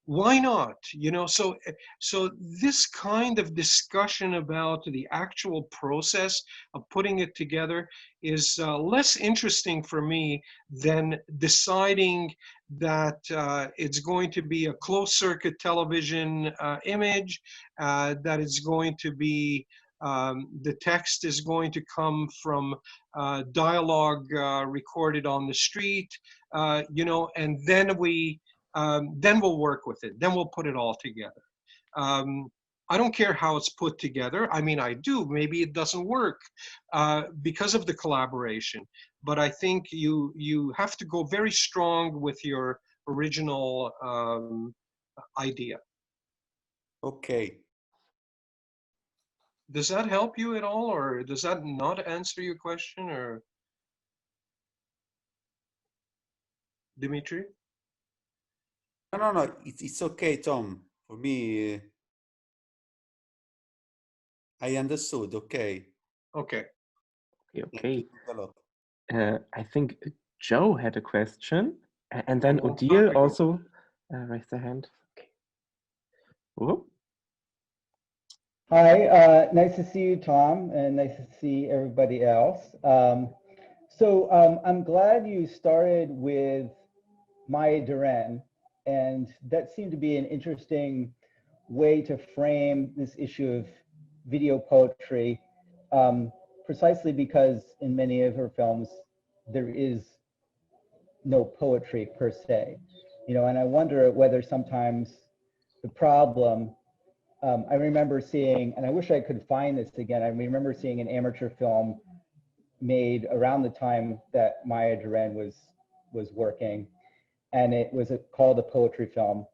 Why not? You know, so this kind of discussion about the actual process of putting it together is less interesting for me than deciding that it's going to be a closed circuit television image, that it's going to be the text is going to come from dialogue recorded on the street, you know, and then we'll work with it. Then we'll put it all together. I don't care how it's put together. I mean, I do. Maybe it doesn't work because of the collaboration. But I think you have to go very strong with your original idea. Okay. Does that help you at all, or does that not answer your question, or Dimitri? No. It's okay, Tom. For me, I understood. Okay. Okay. Okay. I think Joe had a question, and then long Odile time ago. also raised their hand. Okay. Oh. Hi, nice to see you, Tom, and nice to see everybody else. I'm glad you started with Maya Deren, and that seemed to be an interesting way to frame this issue of video poetry, precisely because in many of her films, there is no poetry per se, you know, and I wonder whether sometimes the problem, I remember seeing, and I wish I could find this again, I remember seeing an amateur film made around the time that Maya Deren was working, and it was called a poetry film,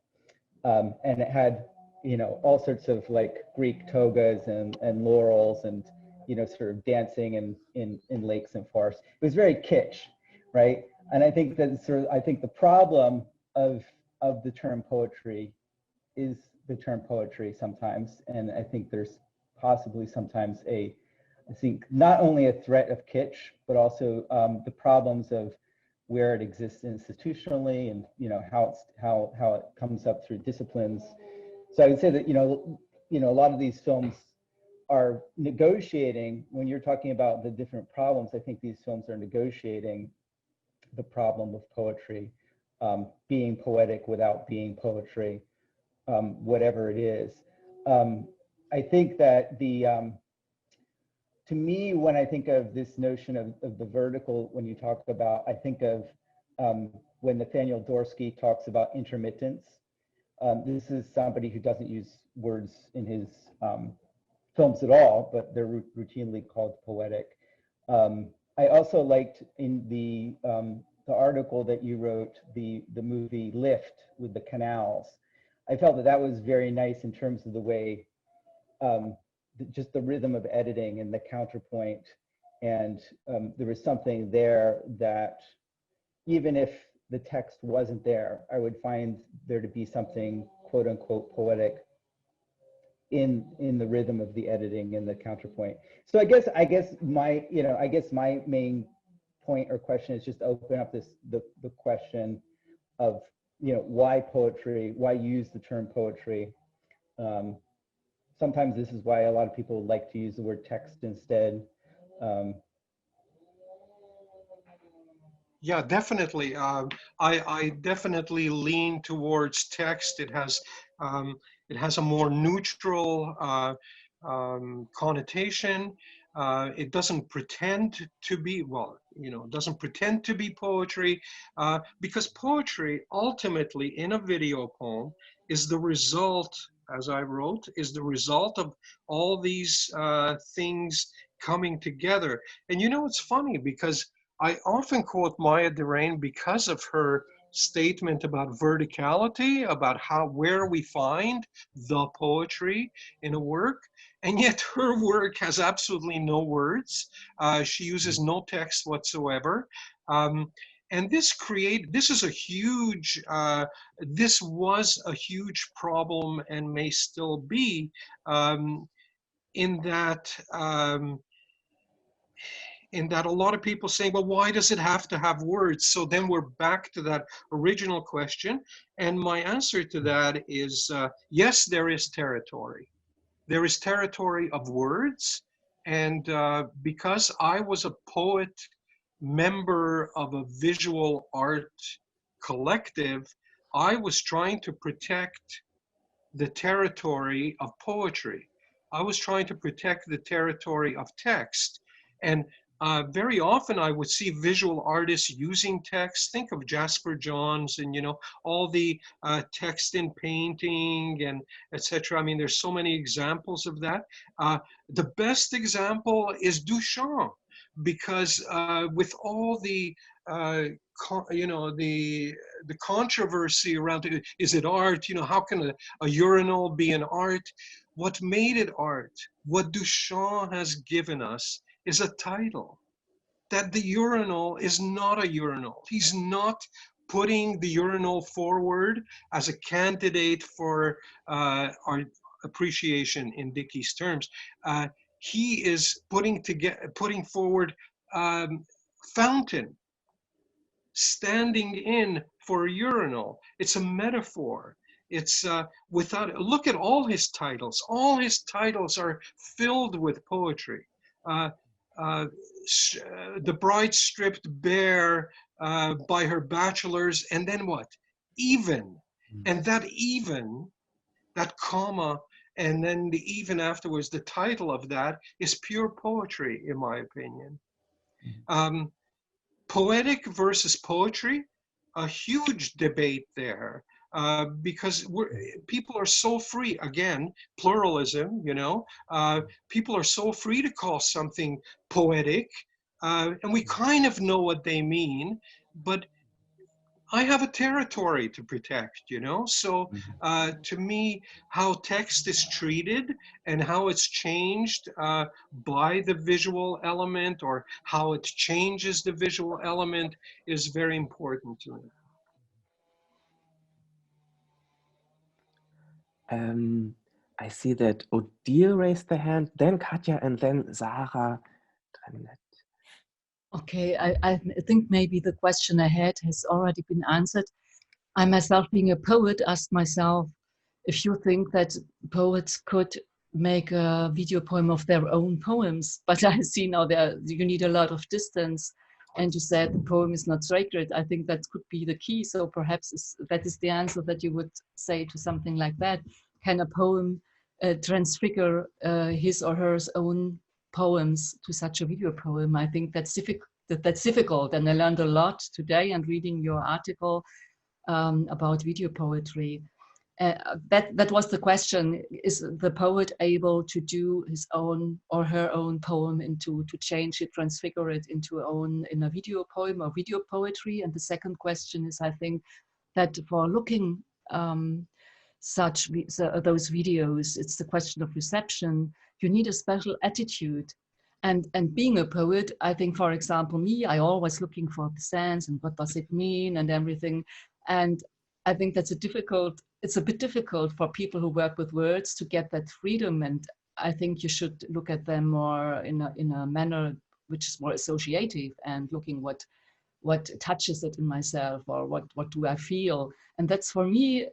and it had, you know, all sorts of like Greek togas and laurels and, you know, sort of dancing in lakes and forests. It was very kitsch, right? And I think that I think the problem of the term poetry is the term poetry sometimes, and I think there's possibly sometimes I think not only a threat of kitsch, but also the problems of where it exists institutionally, and you know how it comes up through disciplines. So I would say that you know a lot of these films are negotiating. When you're talking about the different problems, I think these films are negotiating the problem of poetry, being poetic without being poetry, whatever it is. I think that to me, when I think of this notion of the vertical, when you talk about, I think of when Nathaniel Dorsky talks about intermittence. This is somebody who doesn't use words in his films at all, but they're routinely called poetic. I also liked in the article that you wrote, the movie Lift with the canals. I felt that was very nice in terms of the way, just the rhythm of editing and the counterpoint. And there was something there that even if the text wasn't there, I would find there to be something quote unquote poetic in the rhythm of the editing and the counterpoint. So I guess my main point or question is just open up the question of, you know, why poetry, why use the term poetry. Sometimes this is why a lot of people like to use the word text instead. Yeah, definitely. I definitely lean towards text. It has a more neutral connotation. It doesn't pretend to be, well, you know, doesn't pretend to be poetry, because poetry ultimately in a video poem is the result, as I wrote, is the result of all these things coming together. And you know, it's funny because I often quote Maya Derain because of her statement about verticality, about where we find the poetry in a work, and yet her work has absolutely no words. She uses no text whatsoever. And this is a huge, this was a huge problem and may still be, in that a lot of people saying, well, why does it have to have words? So then we're back to that original question. And my answer to that is, yes, there is territory. There is territory of words. And because I was a poet, member of a visual art collective, I was trying to protect the territory of poetry. I was trying to protect the territory of text. And very often I would see visual artists using text. Think of Jasper Johns and, you know, all the text in painting and etc. I mean, there's so many examples of that. The best example is Duchamp, because with all the you know, the controversy around it, is it art? You know, how can a urinal be an art? What made it art, what Duchamp has given us, is a title. That the urinal is not a urinal. He's not putting the urinal forward as a candidate for art appreciation in Dickey's terms. He is putting forward fountain, standing in for a urinal. It's a metaphor. It's look at all his titles. All his titles are filled with poetry. The bride stripped bare by her bachelors, and then what? Even. And that even, that comma, and then the even afterwards, the title of that is pure poetry, in my opinion. Poetic versus poetry, a huge debate there, because people are so free, again, pluralism, you know, people are so free to call something poetic, and we kind of know what they mean, but I have a territory to protect, you know? So to me, how text is treated and how it's changed by the visual element, or how it changes the visual element, is very important to me. I see that Odile raised the hand, then Katja, and then Sarah. Okay, I think maybe the question I had has already been answered. I myself, being a poet, asked myself if you think that poets could make a video poem of their own poems, but I see now you need a lot of distance, and you said the poem is not sacred. I think that could be the key. So perhaps that is the answer that you would say to something like that. Can a poem transfigure his or her own poems to such a video poem? I think that's difficult, and I learned a lot today and reading your article about video poetry. That was the question: is the poet able to do his own or her own poem to change it, transfigure it into in a video poem or video poetry? And the second question is, I think that for looking those videos, it's the question of reception. You need a special attitude. And being a poet, I think, for example, me, I always looking for the sense and what does it mean and everything. And I think it's a bit difficult for people who work with words to get that freedom. And I think you should look at them more in a manner which is more associative and looking what touches it in myself, or what do I feel. And that's for me,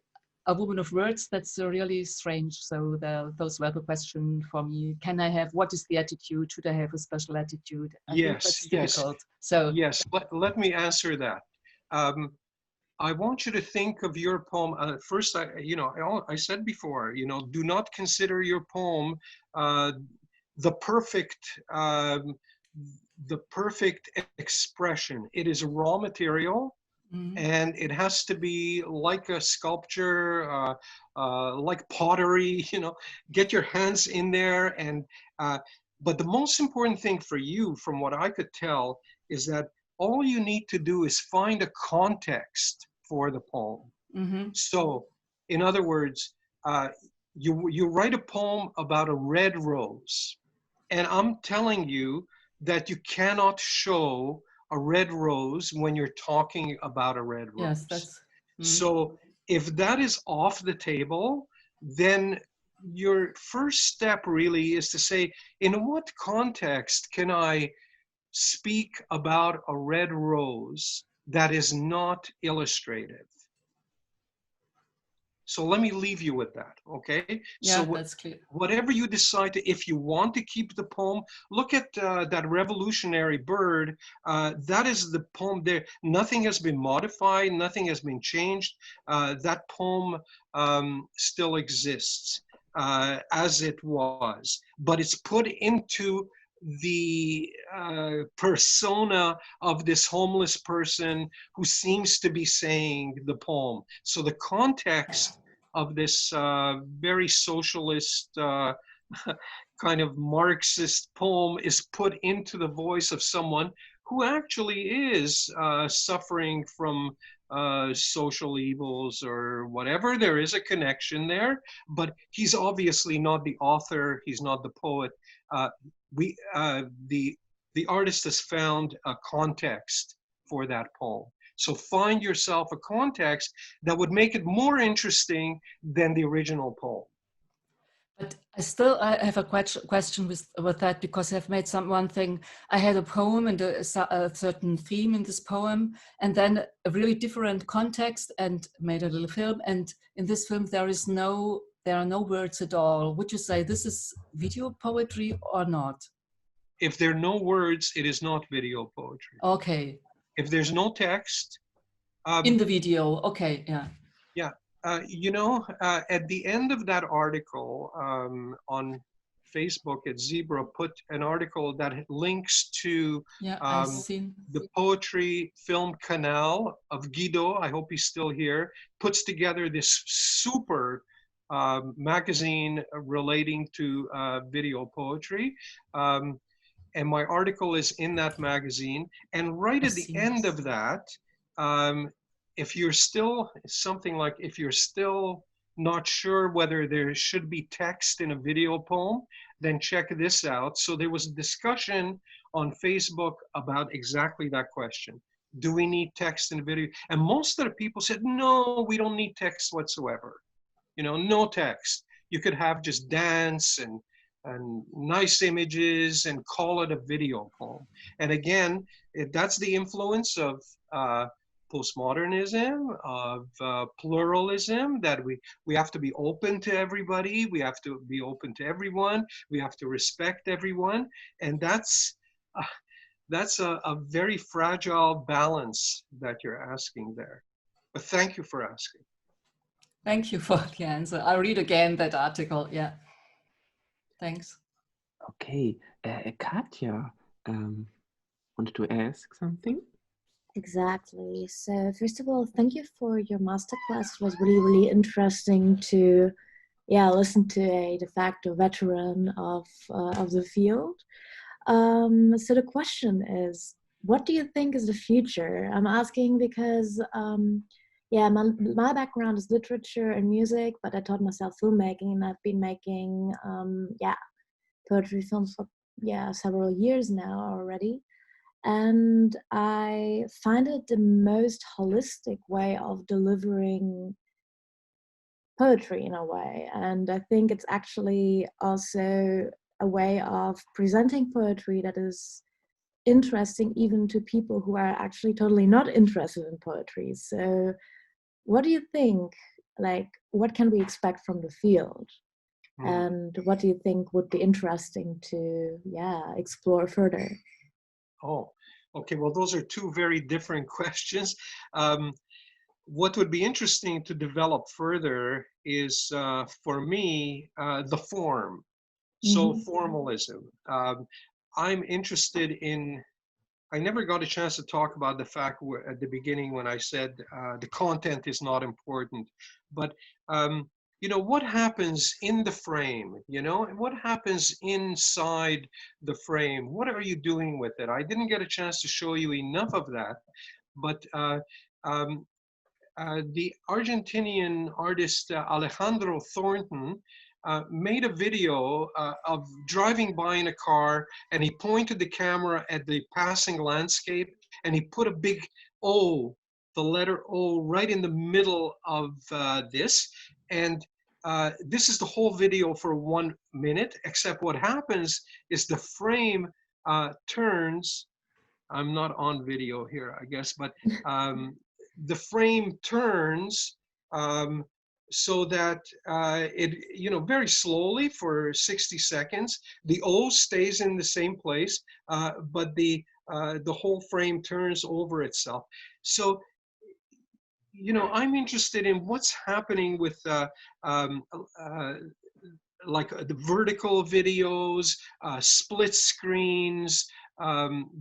a woman of words, that's really strange. So those were the question for me. Can I have, what is the attitude? Should I have a special attitude? I think that's difficult. So yes, let me answer that. I want you to think of your poem. First, I said before, do not consider your poem the perfect expression. It is a raw material, and it has to be like a sculpture, like pottery. Get your hands in there, and but the most important thing for you, from what I could tell, is that all you need to do is find a context for the poem. So, in other words, you write a poem about a red rose, and I'm telling you that you cannot show a red rose when you're talking about a red rose. Yes, that's. So, if that is off the table, then your first step really is to say, in what context can I speak about a red rose that is not illustrative? So let me leave you with that, okay? Yeah, so that's clear. Whatever you decide to, if you want to keep the poem, look at that revolutionary bird. That is the poem there. Nothing has been modified, nothing has been changed. That poem still exists as it was, but it's put into the persona of this homeless person who seems to be saying the poem. So the context of this very socialist kind of Marxist poem is put into the voice of someone who actually is suffering from social evils or whatever. There is a connection there, but he's obviously not the author, he's not the poet. The artist has found a context for that poem. So find yourself a context that would make it more interesting than the original poem. But I have a question with that, because I've made one thing. I had a poem and a certain theme in this poem, and then a really different context, and made a little film. And in this film, there are no words at all. Would you say this is video poetry or not? If there are no words, it is not video poetry. Okay. If there's no text. In the video, okay, yeah. Yeah. At the end of that article on Facebook at Zebra, put an article that links to the poetry film Canal of Guido. I hope he's still here. Puts together this super magazine relating to video poetry. And my article is in that magazine. And right at the end of that, if you're still not sure whether there should be text in a video poem, then check this out. So there was a discussion on Facebook about exactly that question. Do we need text in video? And most of the people said, no, we don't need text whatsoever. No text. You could have just dance and nice images and call it a video poem. And again, that's the influence of postmodernism, of pluralism, that we have to be open to everybody, we have to be open to everyone, we have to respect everyone, and that's a very fragile balance that you're asking there. But thank you for asking. Thank you for the answer. I'll read again that article. Yeah. Thanks. Okay, Katja wanted to ask something. Exactly. So first of all, thank you for your masterclass. It was really, really interesting to, listen to a de facto veteran of the field. So the question is, what do you think is the future? I'm asking because, my background is literature and music, but I taught myself filmmaking, and I've been making, poetry films for, several years now already. And I find it the most holistic way of delivering poetry in a way. And I think it's actually also a way of presenting poetry that is interesting even to people who are actually totally not interested in poetry. So what do you think, like, what can we expect from the field? And what do you think would be interesting to, explore further? Oh, okay. Well, those are two very different questions. What would be interesting to develop further is, for me, the form. So formalism. I'm interested in, I never got a chance to talk about the fact at the beginning when I said the content is not important, but you know, what happens in the frame, you know, and what happens inside the frame? What are you doing with it? I didn't get a chance to show you enough of that, but the Argentinian artist Alejandro Thornton made a video of driving by in a car, and he pointed the camera at the passing landscape, and he put a big O, the letter O, right in the middle of this. And this is the whole video for 1 minute, except what happens is the frame turns. I'm not on video here, I guess, but the frame turns so that it, you know, very slowly for 60 seconds, the O stays in the same place, but the whole frame turns over itself. So, you know, I'm interested in what's happening with like the vertical videos, split screens.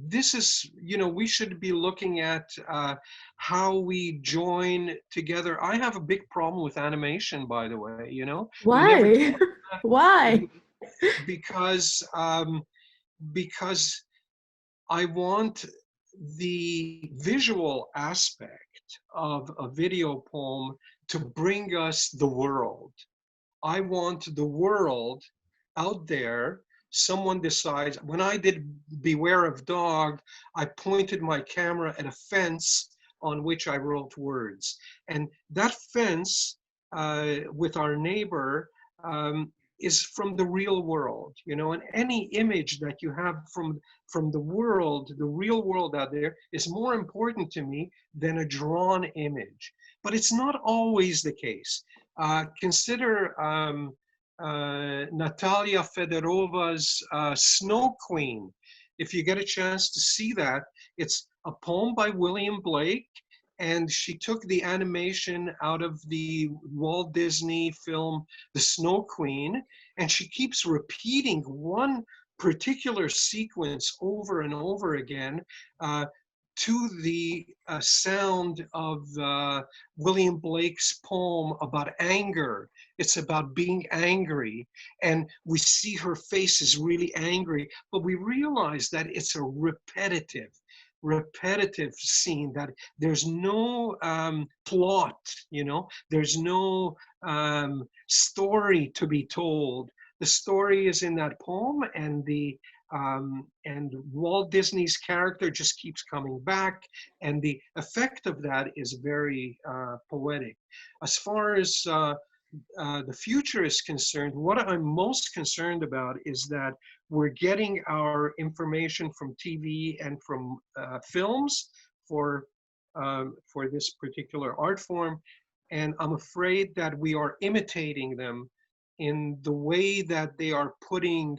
This is, you know, we should be looking at how we join together. I have a big problem with animation, by the way, you know. Why? Why? Because I want the visual aspect of a video poem to bring us the world. I want the world out there. Someone decides, when I did Beware of Dog, I pointed my camera at a fence on which I wrote words. And that fence with our neighbor is from the real world, you know, and any image that you have from the world, the real world out there, is more important to me than a drawn image. But it's not always the case. Consider Natalia Federova's Snow Queen. If you get a chance to see that, it's a poem by William Blake, and she took the animation out of the Walt Disney film, The Snow Queen, and she keeps repeating one particular sequence over and over again to the sound of William Blake's poem about anger. It's about being angry, and we see her face is really angry, but we realize that it's a repetitive scene, that there's no plot, you know, there's no story to be told. The story is in that poem, and Walt Disney's character just keeps coming back, and the effect of that is very poetic. As far as the future is concerned, what I'm most concerned about is that we're getting our information from TV and from films for this particular art form, and I'm afraid that we are imitating them in the way that they are putting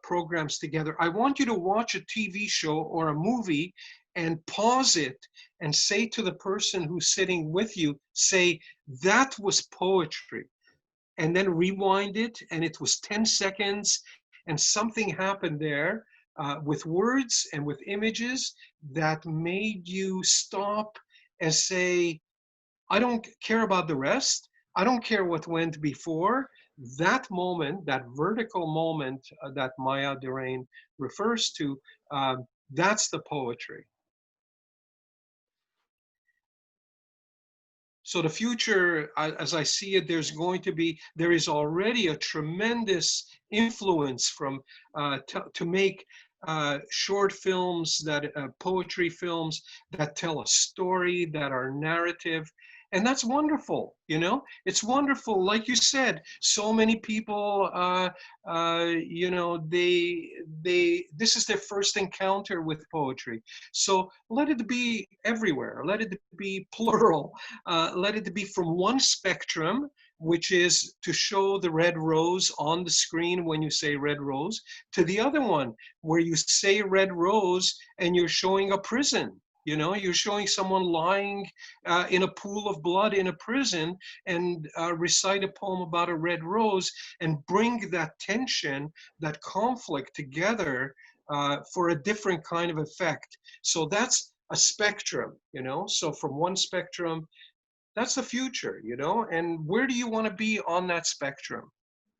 programs together. I want you to watch a TV show or a movie and pause it and say to the person who's sitting with you, say, that was poetry. And then rewind it, and it was 10 seconds, and something happened there with words and with images that made you stop and say, I don't care about the rest. I don't care what went before. That moment, that vertical moment that Maya Derain refers to, that's the poetry. So the future, as I see it, there is already a tremendous influence from to make short films, that poetry films that tell a story, that are narrative. And that's wonderful, you know. It's wonderful, like you said. So many people, you know, this is their first encounter with poetry. So let it be everywhere. Let it be plural. Let it be from one spectrum, which is to show the red rose on the screen when you say red rose, to the other one where you say red rose and you're showing a prison. You know, you're showing someone lying in a pool of blood in a prison, and recite a poem about a red rose and bring that tension, that conflict together for a different kind of effect. So that's a spectrum, you know. So from one spectrum, that's the future, you know. And where do you want to be on that spectrum?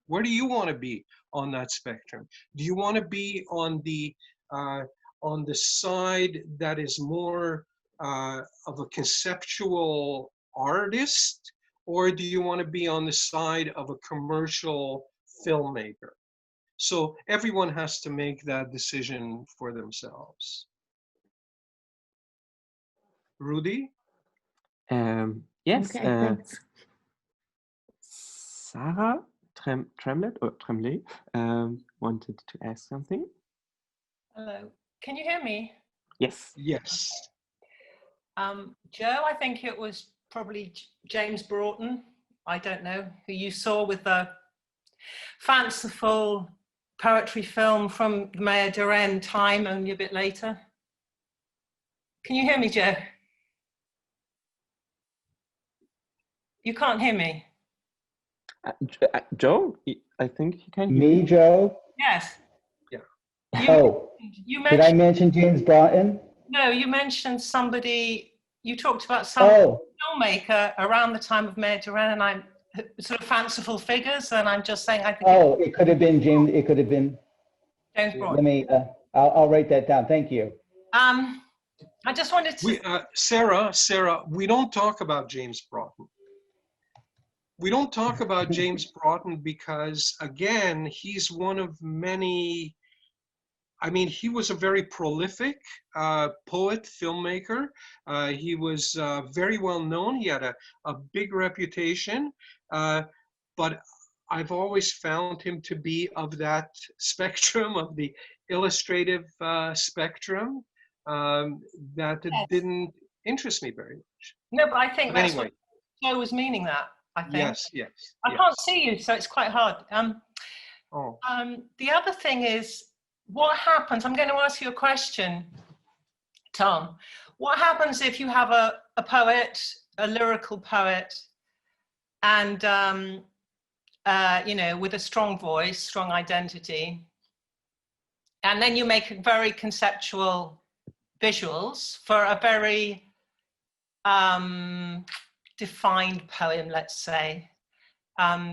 Where do you want to be on that spectrum? Do you want to be on the side that is more of a conceptual artist, or do you want to be on the side of a commercial filmmaker? So everyone has to make that decision for themselves. Rudy? Yes. Okay, thanks. Sarah Tremblay wanted to ask something. Hello, can you hear me? Yes. Yes. Joe, I think it was probably James Broughton, I don't know, who you saw with the fanciful poetry film from Maya Deren, Time, only a bit later. Can you hear me, Joe? You can't hear me. Joe, I think you can hear Me, Joe? Yes. Yeah. You did I mention James Broughton? No, you mentioned somebody, you talked about some filmmaker around the time of Maya Deren, and I'm sort of fanciful figures, and I'm just saying, I think it could have been James, it could have been. James Broughton. Let me, I'll write that down, thank you. I just wanted to... Sarah, we don't talk about James Broughton. We don't talk about James Broughton because, again, he's one of many. I mean, he was a very prolific poet, filmmaker. He was very well known. He had a big reputation, but I've always found him to be of that spectrum, of the illustrative spectrum, that didn't interest me very much. No, but I think that's anyway. What Joe was meaning that, I think. Yes. I can't see you, so it's quite hard. Oh. The other thing is, what happens, I'm going to ask you a question, Tom. What happens if you have a poet, a lyrical poet, and, you know, with a strong voice, strong identity, and then you make very conceptual visuals for a very defined poem, let's say,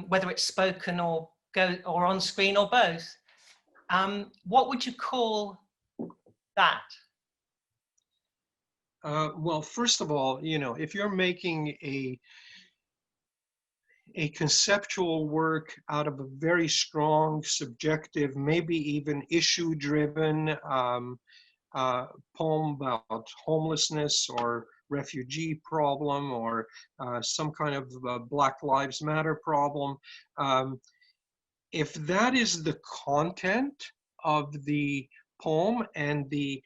whether it's spoken or on screen or both. What would you call that? Well, first of all, you know, if you're making a conceptual work out of a very strong, subjective, maybe even issue-driven poem about homelessness or refugee problem or some kind of Black Lives Matter problem, if that is the content of the poem and the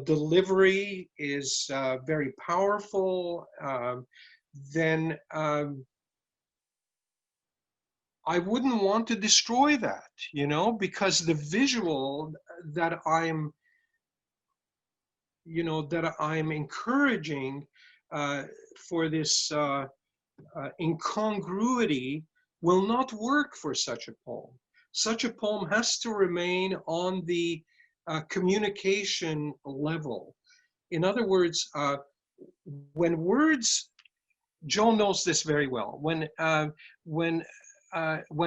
delivery is very powerful, then I wouldn't want to destroy that, you know, because the visual that I'm, you know, that I'm encouraging for this incongruity will not work for such a poem. Such a poem has to remain on the communication level. In other words, when words, Joe knows this very well, when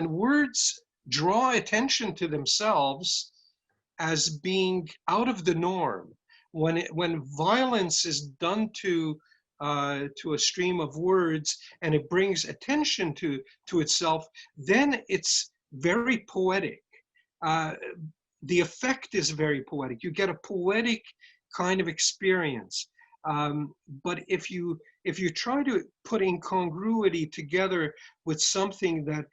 words draw attention to themselves as being out of the norm, when violence is done to a stream of words and it brings attention to itself, then it's very poetic. The effect is very poetic. You get a poetic kind of experience. But if you try to put incongruity together with something that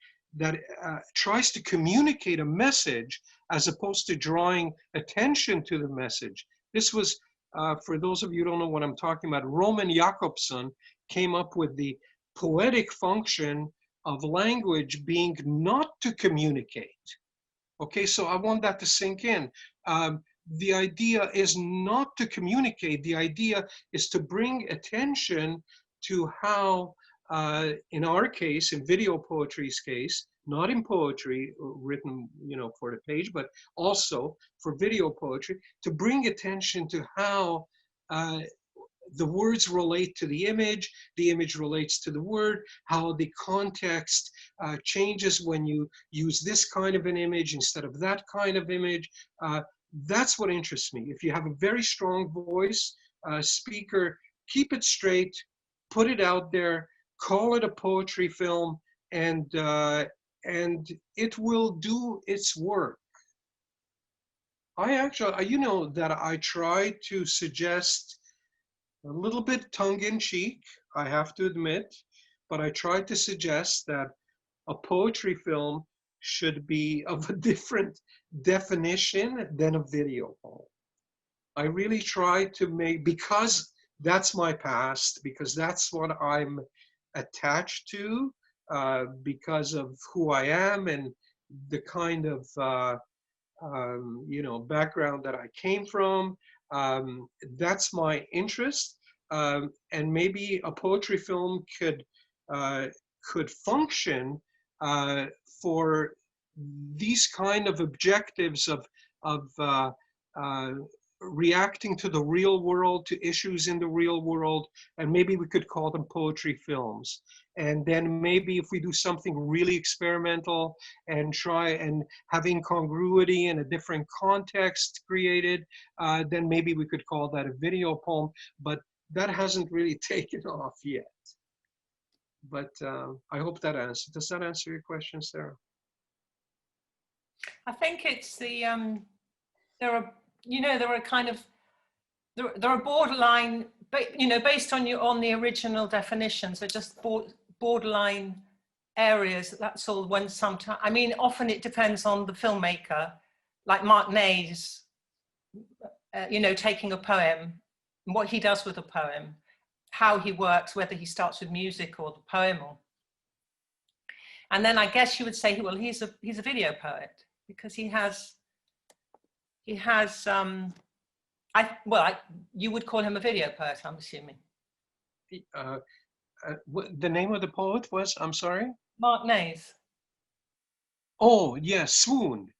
tries to communicate a message as opposed to drawing attention to the message. This was, for those of you who don't know what I'm talking about, Roman Jakobson came up with the poetic function of language being not to communicate. Okay, so I want that to sink in. The idea is not to communicate. The idea is to bring attention to how, in our case, in video poetry's case, not in poetry written, for the page, but also for video poetry, to bring attention to how the words relate to the image relates to the word, how the context changes when you use this kind of an image instead of that kind of image. That's what interests me. If you have a very strong voice, speaker, keep it straight, put it out there, call it a poetry film, and it will do its work. I actually, that I try to suggest a little bit tongue-in-cheek, I have to admit, but I tried to suggest that a poetry film should be of a different definition than a video poem. I really try to make, because that's my past, because that's what I'm attached to, because of who I am and the kind of background that I came from. That's my interest, and maybe a poetry film could function for these kind of objectives of reacting to the real world, to issues in the real world, and maybe we could call them poetry films. And then maybe if we do something really experimental and try and have incongruity in a different context created, then maybe we could call that a video poem, but that hasn't really taken off yet. But I hope that answers. Does that answer your question, Sarah? I think it's the, there are borderline, based on the original definitions, they're just borderline areas. That's all. When sometimes, I mean, often it depends on the filmmaker, like Mark Nays, taking a poem, and what he does with a poem, how he works, whether he starts with music or the poem, and then I guess you would say, well, he's a video poet because he has. You would call him a video poet, I'm assuming. The name of the poet was, I'm sorry? Mark Nays. Oh, yes, Swoon.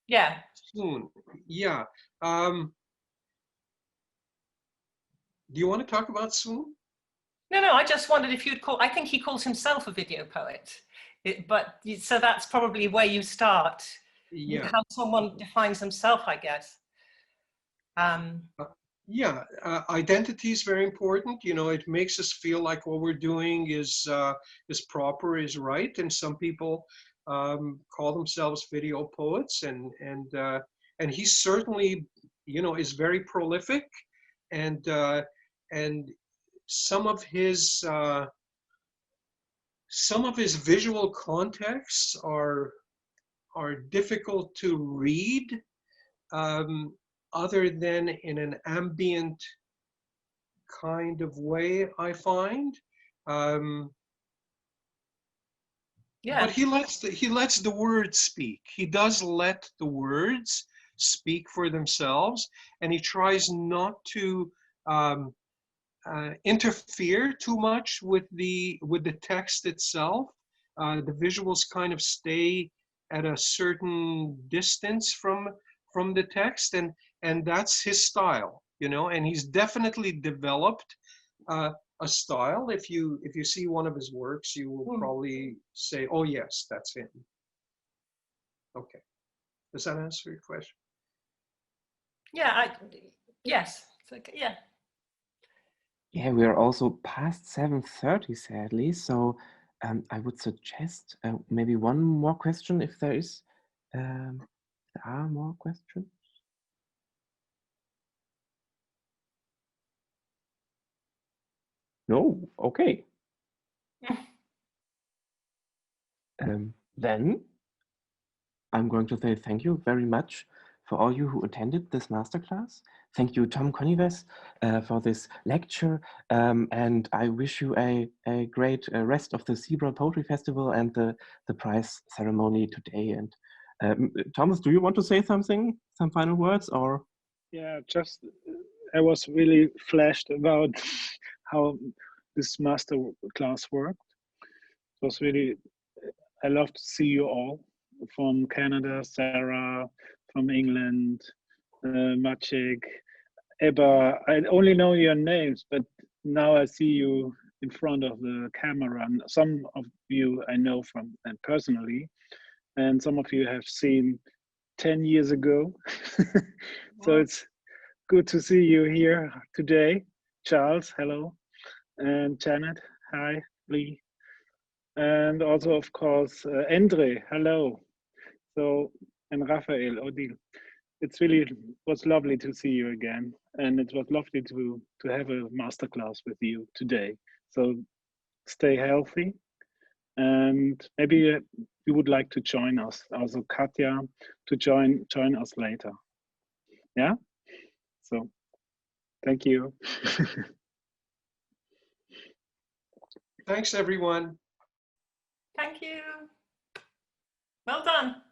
Yeah. Swoon, yeah. Do you want to talk about Swoon? No, I just wondered if you'd I think he calls himself a video poet. So that's probably where you start. Yeah. How someone defines himself, I guess. Yeah, identity is very important. It makes us feel like what we're doing is proper, is right. And some people call themselves video poets, and he certainly, is very prolific, and some of his visual contexts are difficult to read. Other than in an ambient kind of way, I find. Yeah. But he lets the words speak. He does let the words speak for themselves, and he tries not to interfere too much with the text itself. The visuals kind of stay at a certain distance from the text, and that's his style, and he's definitely developed a style. If you see one of his works, you will probably say, oh yes, that's him. Okay, does that answer your question? Yeah, yes, okay, yeah. Yeah, we are also past 7:30, sadly, so I would suggest maybe one more question if there is. There are more questions. No, okay. Then I'm going to say thank you very much for all you who attended this masterclass. Thank you, Tom Konyves, for this lecture. And I wish you a great rest of the Zebra Poetry Festival and the prize ceremony today. And Thomas, do you want to say something, some final words, or? Yeah, just I was really flashed about how this master class worked. It was really, I love to see you all from Canada, Sarah, from England, Maciek, Ebba. I only know your names, but now I see you in front of the camera. And some of you I know from personally, and some of you have seen 10 years ago. So it's good to see you here today. Charles, hello. And Janet, hi. Lee. And also, of course, Andre, hello. So, and Raphael, Odile. It's really was lovely to see you again. And it was lovely to have a masterclass with you today. So stay healthy. And maybe you would like to join us, also Katja, to join us later. Yeah? So thank you. Thanks, everyone. Thank you. Well done.